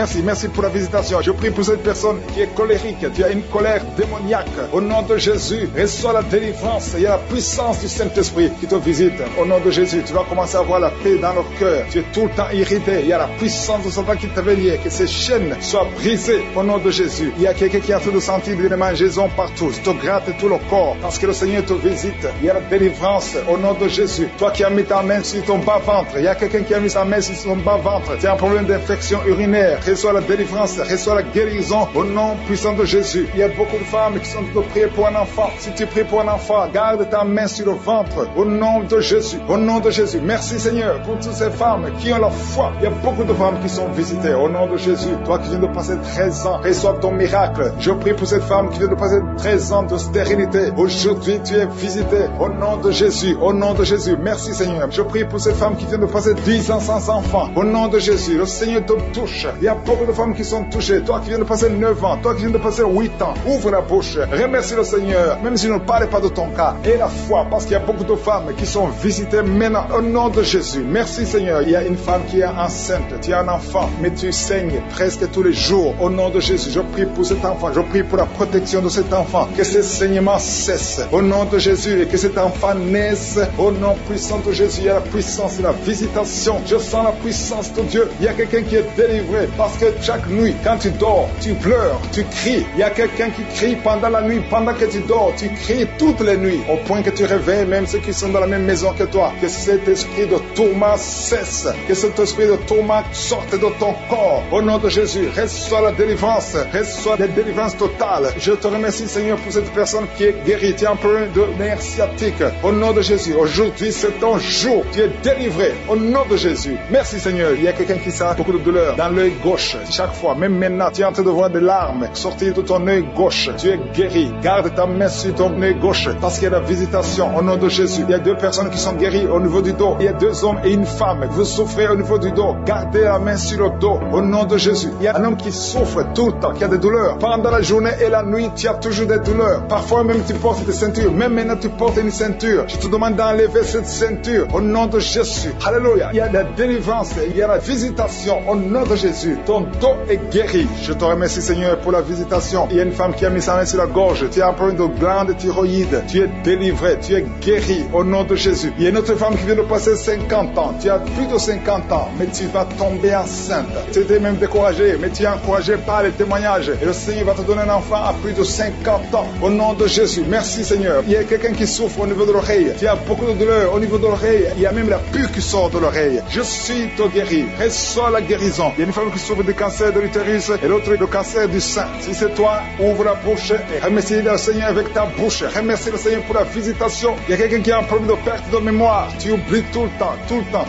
pour la visitation. Je prie pour cette personne qui est colérique, tu as une colère démoniaque. Au nom de Jésus, reçois la délivrance. Il y a la puissance du Saint-Esprit qui te visite. Au nom de Jésus, tu vas commencer à avoir la paix dans le cœur. Tu es tout le temps irrité. Il y a la puissance de Satan qui t'avait lié. Que ces chaînes soient brisées au nom de Jésus. Il y a quelqu'un qui a fait de sentir des démangeaisons partout. Tu te grattes tout le corps parce que le Seigneur te visite. Il y a la délivrance au nom de Jésus. Toi qui as mis ta main sur ton bas-ventre, il y a quelqu'un qui a mis sa main sur son bas-ventre. Tu as un problème d'infection urinaire. Reçois la délivrance, reçois la guérison au nom puissant de Jésus. Il y a beaucoup de femmes qui sont de prier pour un enfant. Si tu pries pour un enfant, garde ta main sur le ventre au nom de Jésus. Au nom de Jésus. Merci Seigneur pour toutes ces femmes qui ont la foi. Il y a beaucoup de femmes qui sont visitées au nom de Jésus. Toi qui viens de passer 13 ans, reçois ton miracle. Je prie pour cette femme qui vient de passer 13 ans de stérilité. Aujourd'hui, tu es visitée au nom de Jésus. Au nom de Jésus. Merci Seigneur. Je prie pour cette femme qui vient de passer 10 ans sans enfant. Au nom de Jésus. Le Seigneur te touche. Il y a beaucoup de femmes qui sont touchées. Toi qui viens de passer 9 ans. Toi qui viens de passer 8 ans. Ouvre la bouche. Remercie le Seigneur. Même si je ne parle pas de ton cas. Et la foi. Parce qu'il y a beaucoup de femmes qui sont visitées maintenant. Au nom de Jésus. Merci Seigneur. Il y a une femme qui est enceinte. Tu as un enfant. Mais tu saignes presque tous les jours. Au nom de Jésus. Je prie pour cet enfant. Je prie pour la protection de cet enfant. Que ce saignement cesse. Au nom de Jésus. Et que cet enfant naisse. Au nom puissant de Jésus. Il y a la puissance et la visitation. Je sens la puissance de Dieu. Il y a quelqu'un qui est délivré. Parce que chaque nuit, quand tu dors, tu pleures, tu cries. Il y a quelqu'un qui crie pendant la nuit. Pendant que tu dors, tu cries toutes les nuits. Au point que tu réveilles même ceux qui sont dans la même maison que toi. Que cet esprit de tourment cesse. Que cet esprit de tourment sorte de ton corps. Au nom de Jésus, reçois la délivrance. Reçois la délivrance totale. Je te remercie Seigneur pour cette personne qui est guérie. Tu as un problème de nerf sciatique. Au nom de Jésus, aujourd'hui c'est ton jour. Tu es délivré. Au nom de Jésus. Merci Seigneur. Il y a quelqu'un qui sent beaucoup de douleur dans l'œil gauche. Chaque fois, même maintenant, tu es en train de voir des larmes sortir de ton œil gauche. Tu es guéri. Garde ta main sur ton œil gauche parce qu'il y a la visitation. Au nom de Jésus. Il y a 2 personnes qui sont guéries au niveau du dos. Il y a 2 hommes et une femme. Vous souffrez au niveau du dos. Gardez la main sur le dos. Au nom de Jésus. Il y a un homme qui souffre tout le temps, qui a des douleurs. Pendant la journée et la nuit, tu as toujours des douleurs. Parfois même tu portes des ceintures. Même maintenant tu portes une ceinture. Je te demande d'enlever cette ceinture. Au nom de Jésus. Alléluia. Il y a la délivrance. Il y a la visitation. Au nom de Jésus. Ton dos est guéri. Je te remercie Seigneur pour la visitation. Il y a une femme qui a mis sa main sur la gorge. Tu as un problème de glande thyroïde. Tu es délivré. Tu es guéri. Au nom de Jésus. Il y a une autre femme qui vient de passer 50 ans. Tu as plus de 50 ans. Mais tu vas tomber enceinte. Tu étais même découragé. Mais tu es encouragé par les témoignages. Et le Seigneur va te donner un enfant à plus de 50 ans. Au nom de Jésus. Merci Seigneur. Il y a quelqu'un qui souffre au niveau de l'oreille. Tu as beaucoup de douleur au niveau de l'oreille. Il y a même la pus qui sort de l'oreille. Je suis te guéri. Reçois la guérison. Il y a une femme qui souffre du cancer de l'utérus et l'autre le cancer du sein. Si c'est toi, ouvre la bouche et remercie le Seigneur avec ta bouche. Remercie le Seigneur pour la visitation. Il y a quelqu'un qui a un problème de perte de mémoire. Tu oublies tout le temps.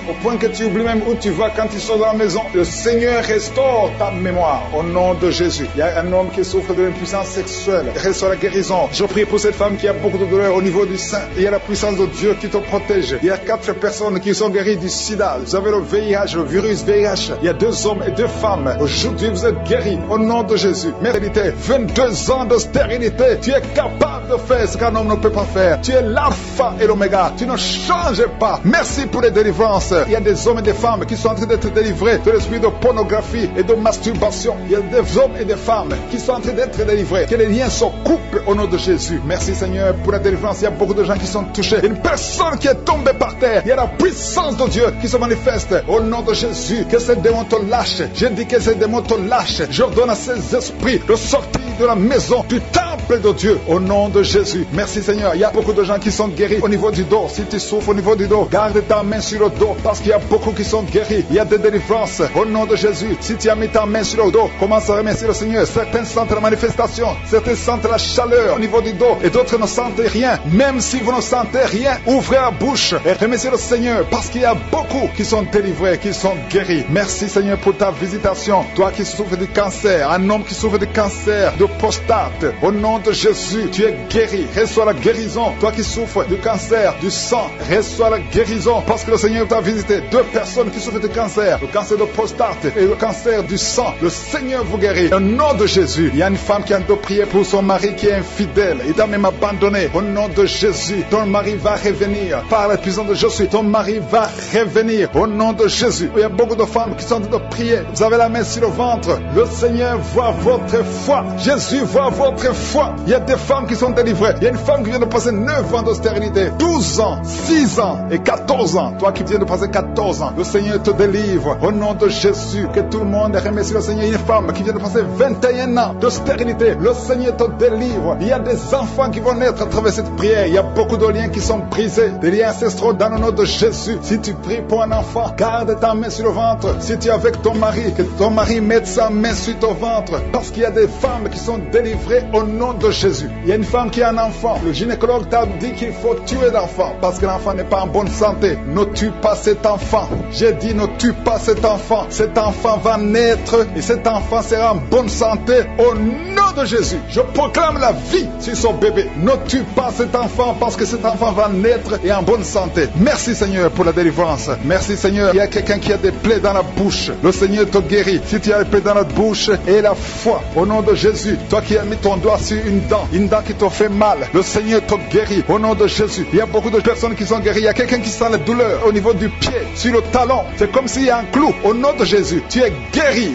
Au point que tu oublies même où tu vas quand tu sors de la maison. Le Seigneur restaure ta mémoire. Au nom de Jésus. Il y a un homme qui souffre de l'impuissance sexuelle. Reçois la guérison. Je prie pour cette femme qui a beaucoup de douleur au niveau du sein. Il y a la puissance de Dieu qui te protège. Il y a 4 personnes qui sont guéries du sida. Vous avez le VIH, le virus VIH. Il y a 2 hommes et 2 femmes. Aujourd'hui, vous êtes guéris au nom de Jésus. Médité, 22 ans de stérilité. Tu es capable de faire ce qu'un homme ne peut pas faire. Tu es l'alpha et l'oméga. Tu ne changes pas. Merci pour les délivrances. Il y a des hommes et des femmes qui sont en train d'être délivrés de l'esprit de pornographie et de masturbation. Il y a des hommes et des femmes qui sont en train d'être délivrés. Que les liens se coupent au nom de Jésus. Merci Seigneur pour la délivrance. Il y a beaucoup de gens qui sont touchés. Une personne qui est tombée par terre. Il y a la puissance de Dieu qui se manifeste au nom de Jésus. Que ces démons te lâchent. Je dis que ces démons te lâchent. J'ordonne à ces esprits de sortir de la maison, du temple plaie de Dieu au nom de Jésus. Merci Seigneur. Il y a beaucoup de gens qui sont guéris au niveau du dos. Si tu souffres au niveau du dos, garde ta main sur le dos parce qu'il y a beaucoup qui sont guéris. Il y a des délivrances au nom de Jésus. Si tu as mis ta main sur le dos, commence à remercier le Seigneur. Certains sentent la manifestation, certains sentent la chaleur au niveau du dos et d'autres ne sentent rien. Même si vous ne sentez rien, ouvrez la bouche et remerciez le Seigneur parce qu'il y a beaucoup qui sont délivrés, qui sont guéris. Merci Seigneur pour ta visitation. Toi qui souffres du cancer, un homme qui souffre du cancer de prostate, au nom de Jésus, tu es guéri. Reçois la guérison. Toi qui souffres du cancer du sang, reçois la guérison parce que le Seigneur t'a visité. 2 personnes qui souffrent du cancer, le cancer de prostate et le cancer du sang. Le Seigneur vous guérit. Au nom de Jésus, il y a une femme qui a prié pour son mari qui est infidèle. Il t'a même abandonné. Au nom de Jésus, ton mari va revenir. Par la puissance de Jésus, ton mari va revenir. Au nom de Jésus, il y a beaucoup de femmes qui sont en train de prier. Vous avez la main sur le ventre. Le Seigneur voit votre foi. Jésus voit votre foi. Il y a des femmes qui sont délivrées. Il y a une femme qui vient de passer 9 ans de stérilité, 12 ans, 6 ans et 14 ans. Toi qui viens de passer 14 ans, le Seigneur te délivre. Au nom de Jésus, que tout le monde remercie le Seigneur. Une femme qui vient de passer 21 ans de stérilité, le Seigneur te délivre. Il y a des enfants qui vont naître à travers cette prière. Il y a beaucoup de liens qui sont brisés, des liens ancestraux dans le nom de Jésus. Si tu pries pour un enfant, garde ta main sur le ventre. Si tu es avec ton mari, que ton mari mette sa main sur ton ventre, parce qu'il y a des femmes qui sont délivrées au nom de Jésus. Il y a une femme qui a un enfant. Le gynécologue t'a dit qu'il faut tuer l'enfant parce que l'enfant n'est pas en bonne santé. Ne tue pas cet enfant. J'ai dit ne tue pas cet enfant. Cet enfant va naître et cet enfant sera en bonne santé au nom de Jésus. Je proclame la vie sur son bébé. Ne tue pas cet enfant parce que cet enfant va naître et en bonne santé. Merci Seigneur pour la délivrance. Merci Seigneur. Il y a quelqu'un qui a des plaies dans la bouche. Le Seigneur te guérit. Si tu as des plaies dans la bouche et la foi au nom de Jésus. Toi qui as mis ton doigt sur une dent qui te fait mal, le Seigneur te guérit au nom de Jésus. Il y a beaucoup de personnes qui sont guéries. Il y a quelqu'un qui sent la douleur au niveau du pied, sur le talon. C'est comme s'il y a un clou. Au nom de Jésus, tu es guéri.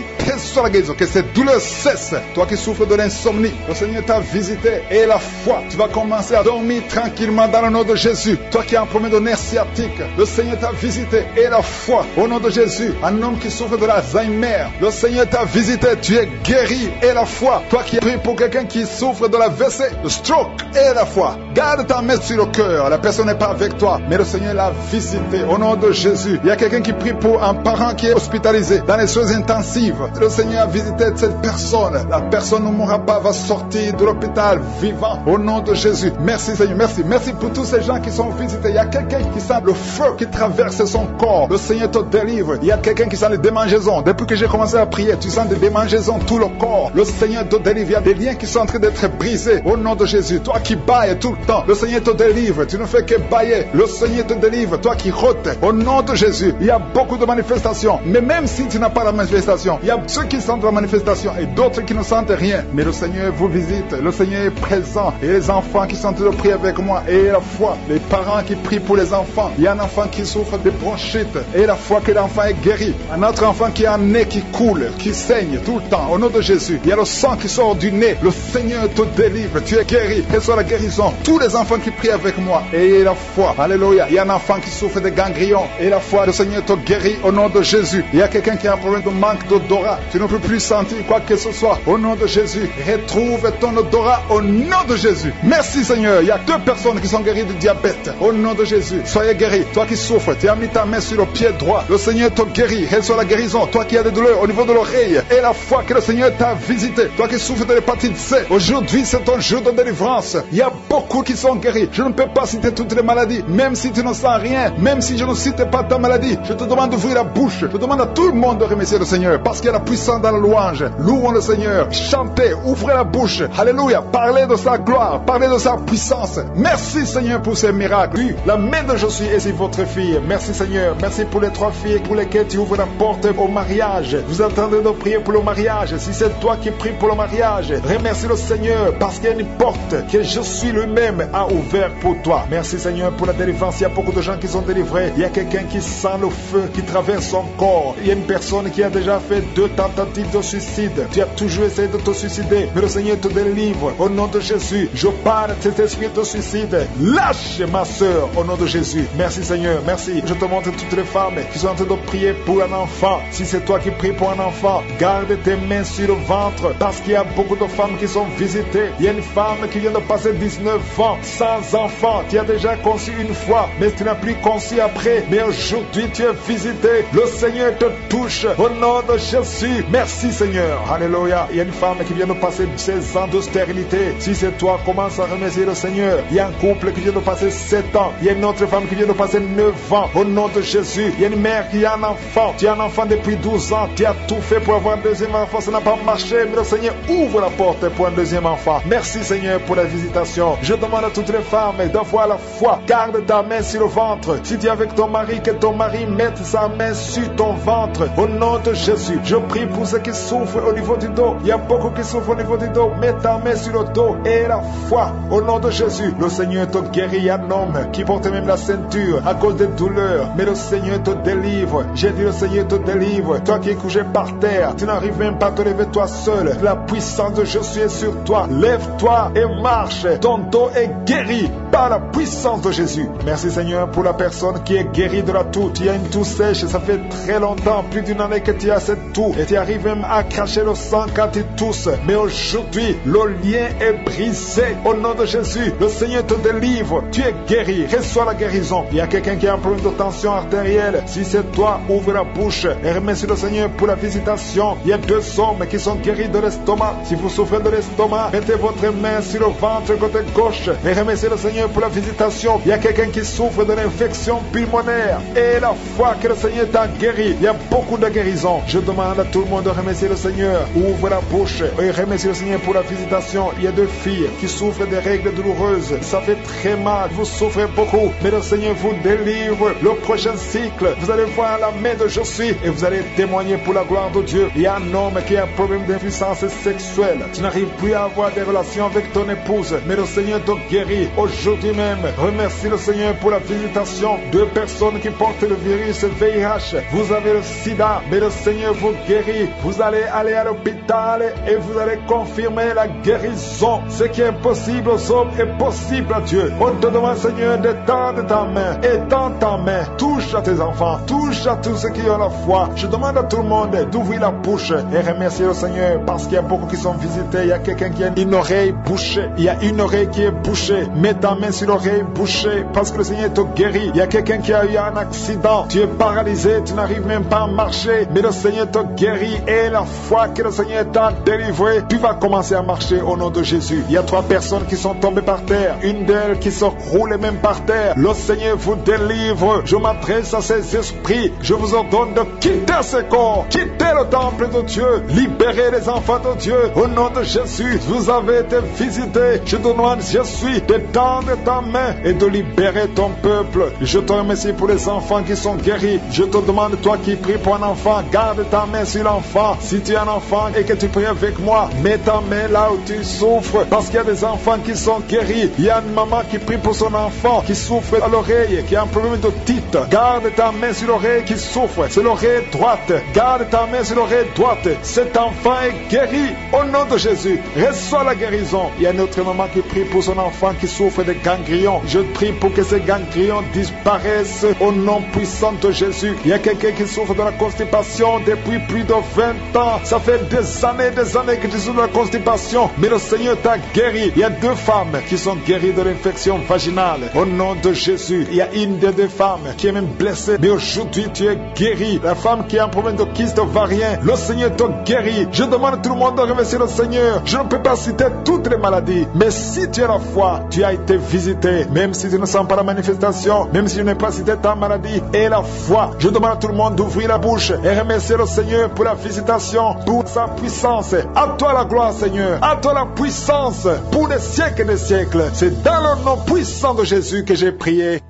Que cette douleur cesse. Toi qui souffres de l'insomnie, le Seigneur t'a visité et la foi, tu vas commencer à dormir tranquillement dans le nom de Jésus. Toi qui as un problème de nerf sciatique, le Seigneur t'a visité et la foi au nom de Jésus. Un homme qui souffre de l'Alzheimer, le Seigneur t'a visité, tu es guéri et la foi. Toi qui pries pour quelqu'un qui souffre de la WC, le stroke et la foi, garde ta main sur le cœur. La personne n'est pas avec toi, mais le Seigneur l'a visité au nom de Jésus. Il y a quelqu'un qui prie pour un parent qui est hospitalisé dans les soins intensifs. Le Seigneur a visité cette personne. La personne ne mourra pas, va sortir de l'hôpital vivant au nom de Jésus. Merci Seigneur, merci. Merci pour tous ces gens qui sont visités. Il y a quelqu'un qui sent le feu qui traverse son corps. Le Seigneur te délivre. Il y a quelqu'un qui sent les démangeaisons. Depuis que j'ai commencé à prier, tu sens des démangeaisons tout le corps. Le Seigneur te délivre. Il y a des liens qui sont en train d'être brisés au nom de Jésus. Toi qui bailles tout le temps, le Seigneur te délivre. Tu ne fais que bailler. Le Seigneur te délivre. Toi qui rôtes au nom de Jésus. Il y a beaucoup de manifestations. Mais même si tu n'as pas la manifestation, il y a ceux qui sentent la manifestation et d'autres qui ne sentent rien. Mais le Seigneur vous visite. Le Seigneur est présent. Et les enfants qui sont en train de prier avec moi. Et la foi. Les parents qui prient pour les enfants. Il y a un enfant qui souffre de bronchite. Et la foi que l'enfant est guéri. Un autre enfant qui a un nez qui coule, qui saigne tout le temps. Au nom de Jésus. Il y a le sang qui sort du nez. Le Seigneur te délivre. Tu es guéri. Reçois la guérison. Tous les enfants qui prient avec moi. Et la foi. Alléluia. Il y a un enfant qui souffre de ganglions. Et la foi. Le Seigneur te guérit au nom de Jésus. Il y a quelqu'un qui a un problème de manque d'odorat. Tu ne peux plus sentir quoi que ce soit. Au nom de Jésus. Retrouve ton odorat au nom de Jésus. Merci Seigneur. Il y a 2 personnes qui sont guéries du diabète. Au nom de Jésus. Soyez guéris. Toi qui souffres. Tu as mis ta main sur le pied droit. Le Seigneur te guérit. Reçois la guérison. Toi qui as des douleurs au niveau de l'oreille. Et la foi que le Seigneur t'a visité. Toi qui souffres de l'hépatite C. Aujourd'hui c'est ton jour de délivrance. Il y a beaucoup qui sont guéris. Je ne peux pas citer toutes les maladies. Même si tu ne sens rien. Même si je ne cite pas ta maladie. Je te demande d'ouvrir la bouche. Je demande à tout le monde de remercier le Seigneur. Parce qu'il y a la puissance dans la louange. Louons le Seigneur. Chantez. Ouvrez la bouche. Alléluia. Parlez de sa gloire. Parlez de sa puissance. Merci Seigneur pour ces miracles. Oui, la main de Josué est sur votre fille. Merci Seigneur. Merci pour les 3 filles pour lesquelles tu ouvres la porte au mariage. Vous attendez de prier pour le mariage. Si c'est toi qui pries pour le mariage, remercie le Seigneur parce qu'il y a une porte que je suis lui-même a ouvert pour toi. Merci Seigneur pour la délivrance. Il y a beaucoup de gens qui sont délivrés. Il y a quelqu'un qui sent le feu qui traverse son corps. Il y a une personne qui a déjà fait 2 tentatives de suicide. Tu as toujours essayé de te suicider, mais le Seigneur te délivre. Au nom de Jésus, je parle de cet esprit de suicide. Lâche ma soeur au nom de Jésus. Merci Seigneur, merci. Je te montre toutes les femmes qui sont en train de prier pour un enfant. Si c'est toi qui pries pour un enfant, garde tes mains sur le ventre parce qu'il y a beaucoup de femmes qui sont visitées visiter. Il y a une femme qui vient de passer 19 ans sans enfant. Tu as déjà conçu une fois, mais tu n'as plus conçu après. Mais aujourd'hui, tu es visité. Le Seigneur te touche au nom de Jésus. Merci Seigneur. Alléluia. Il y a une femme qui vient de passer 16 ans de stérilité. Si c'est toi, commence à remercier le Seigneur. Il y a un couple qui vient de passer 7 ans. Il y a une autre femme qui vient de passer 9 ans. Au nom de Jésus. Il y a une mère qui a un enfant. Tu as un enfant depuis 12 ans. Tu as tout fait pour avoir un deuxième enfant. Ça n'a pas marché. Mais le Seigneur ouvre la porte pour un deuxième enfant. Merci Seigneur pour la visitation. Je demande à toutes les femmes d'avoir la foi. Garde ta main sur le ventre. Si tu es avec ton mari, que ton mari mette sa main sur ton ventre. Au nom de Jésus. Je prie pour ceux qui souffrent au niveau du dos. Il y a beaucoup qui souffrent au niveau du dos. Mets ta main sur le dos et la foi. Au nom de Jésus. Le Seigneur te guérit. Il y a un homme qui porte même la ceinture à cause des douleurs. Mais le Seigneur te délivre. J'ai dit le Seigneur te délivre. Toi qui es couché par terre, tu n'arrives même pas à te lever toi seul. La puissance de Jésus est sur toi. Lève-toi et marche. Ton dos est guéri par la puissance de Jésus. Merci Seigneur pour la personne qui est guérie de la toux. Tu as une toux sèche, ça fait très longtemps, plus d'une année que tu as cette toux. Et tu arrives même à cracher le sang quand tu tousses. Mais aujourd'hui, le lien est brisé. Au nom de Jésus, le Seigneur te délivre. Tu es guéri. Reçois la guérison. Il y a quelqu'un qui a un problème de tension artérielle. Si c'est toi, ouvre la bouche et remercie le Seigneur pour la visitation. Il y a 2 hommes qui sont guéris de l'estomac. Si vous souffrez de l'estomac, mettez votre main sur le ventre côté gauche et remerciez le Seigneur pour la visitation. Il y a quelqu'un qui souffre de l'infection pulmonaire et la foi que le Seigneur t'a guéri. Il y a beaucoup de guérisons. Je demande à tout le monde de remercier le Seigneur. Ouvre la bouche et remercie le Seigneur pour la visitation. Il y a 2 filles qui souffrent des règles douloureuses. Ça fait très mal. Vous souffrez beaucoup. Mais le Seigneur vous délivre. Le prochain cycle, vous allez voir la main de Jésus et vous allez témoigner pour la gloire de Dieu. Il y a un homme qui a un problème d'impuissance sexuelle. Tu n'arrives plus à avoir des relations avec ton épouse. Mais le Seigneur te guérit. Aujourd'hui même, remercie le Seigneur pour la visitation. 2 personnes qui portent le virus VIH. Vous avez le sida, mais le Seigneur vous guérit. Vous allez aller à l'hôpital et vous allez confirmer la guérison. Ce qui est impossible aux hommes est possible à Dieu. On te demande, Seigneur, d'étendre ta main. Étends ta main. Touche à tes enfants. Touche à tous ceux qui ont la foi. Je demande à tout le monde d'ouvrir la bouche et remercier le Seigneur parce qu'il y a beaucoup qui sont visités. Il y a quelqu'un qui a une oreille bouchée. Il y a une oreille qui est bouchée. Mets ta main sur l'oreille bouchée parce que le Seigneur te guérit. Il y a quelqu'un qui a eu un accident. Tu es paralysé. Tu n'arrives même pas à marcher. Mais le Seigneur te guérit et la foi que le Seigneur t'a délivré, tu vas commencer à marcher au nom de Jésus. Il y a 3 personnes qui sont tombées par terre. Une d'elles qui se roule même par terre. Le Seigneur vous délivre. Je m'adresse à ces esprits. Je vous ordonne de quitter ce corps. Quitter le temple de Dieu. Libérez les enfants de Dieu. Au nom de Jésus, vous avez été visités. Je te demande, Jésus, d'étendre ta main et de libérer ton peuple. Je te remercie pour les enfants qui sont guéris. Je te demande, toi qui pries pour un enfant, garde ta main sur l'enfant. Si tu es un enfant et que tu pries avec moi, mets ta main là où tu souffres. Parce qu'il y a des enfants qui sont guéris. Il y a une maman qui prie pour son enfant qui souffre à l'oreille, qui a un problème d'otite. Garde ta main sur l'oreille qui souffre. C'est l'oreille droite. Garde ta main sur l'oreille droite. Cet enfant est guéri au nom de Jésus. Reçois la guérison. Il y a une autre maman qui prie pour son enfant qui souffre de ganglions. Je prie pour que ces ganglions disparaissent au nom puissant de Jésus. Il y a quelqu'un qui souffre de la constipation depuis plus de 20 ans. Ça fait des années que tu souffres de la constipation. Mais le Seigneur t'a guéri. Il y a 2 femmes qui sont guéries de l'infection vaginale. Au nom de Jésus. Il y a une des 2 femmes qui est même blessée. Mais aujourd'hui, tu es guéri. La femme qui a un problème de kyste ovarien, le Seigneur te guérit. Je demande à tout le monde de remercier le Seigneur. Je ne peux pas citer toutes les maladies. Mais si tu as la foi, tu as été visité. Même si tu ne sens pas la manifestation, même si je n'ai pas cité ta maladie et la foi, je demande à tout le monde d'ouvrir la bouche et remercier le Seigneur pour la visitation, pour sa puissance. À toi la gloire, Seigneur. À toi la puissance pour des siècles et des siècles. C'est dans le nom puissant de Jésus que j'ai prié.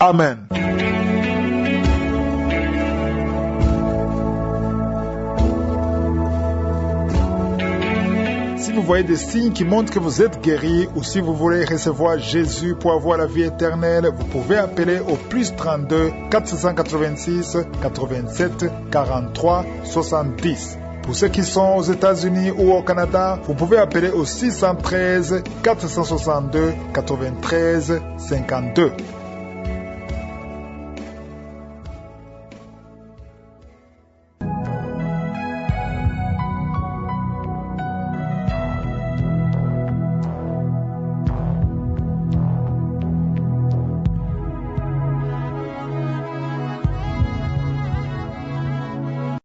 Amen. Si vous voyez des signes qui montrent que vous êtes guéri ou si vous voulez recevoir Jésus pour avoir la vie éternelle, vous pouvez appeler au plus 32 486 87 43 70. Pour ceux qui sont aux États-Unis ou au Canada, vous pouvez appeler au 613 462 93 52.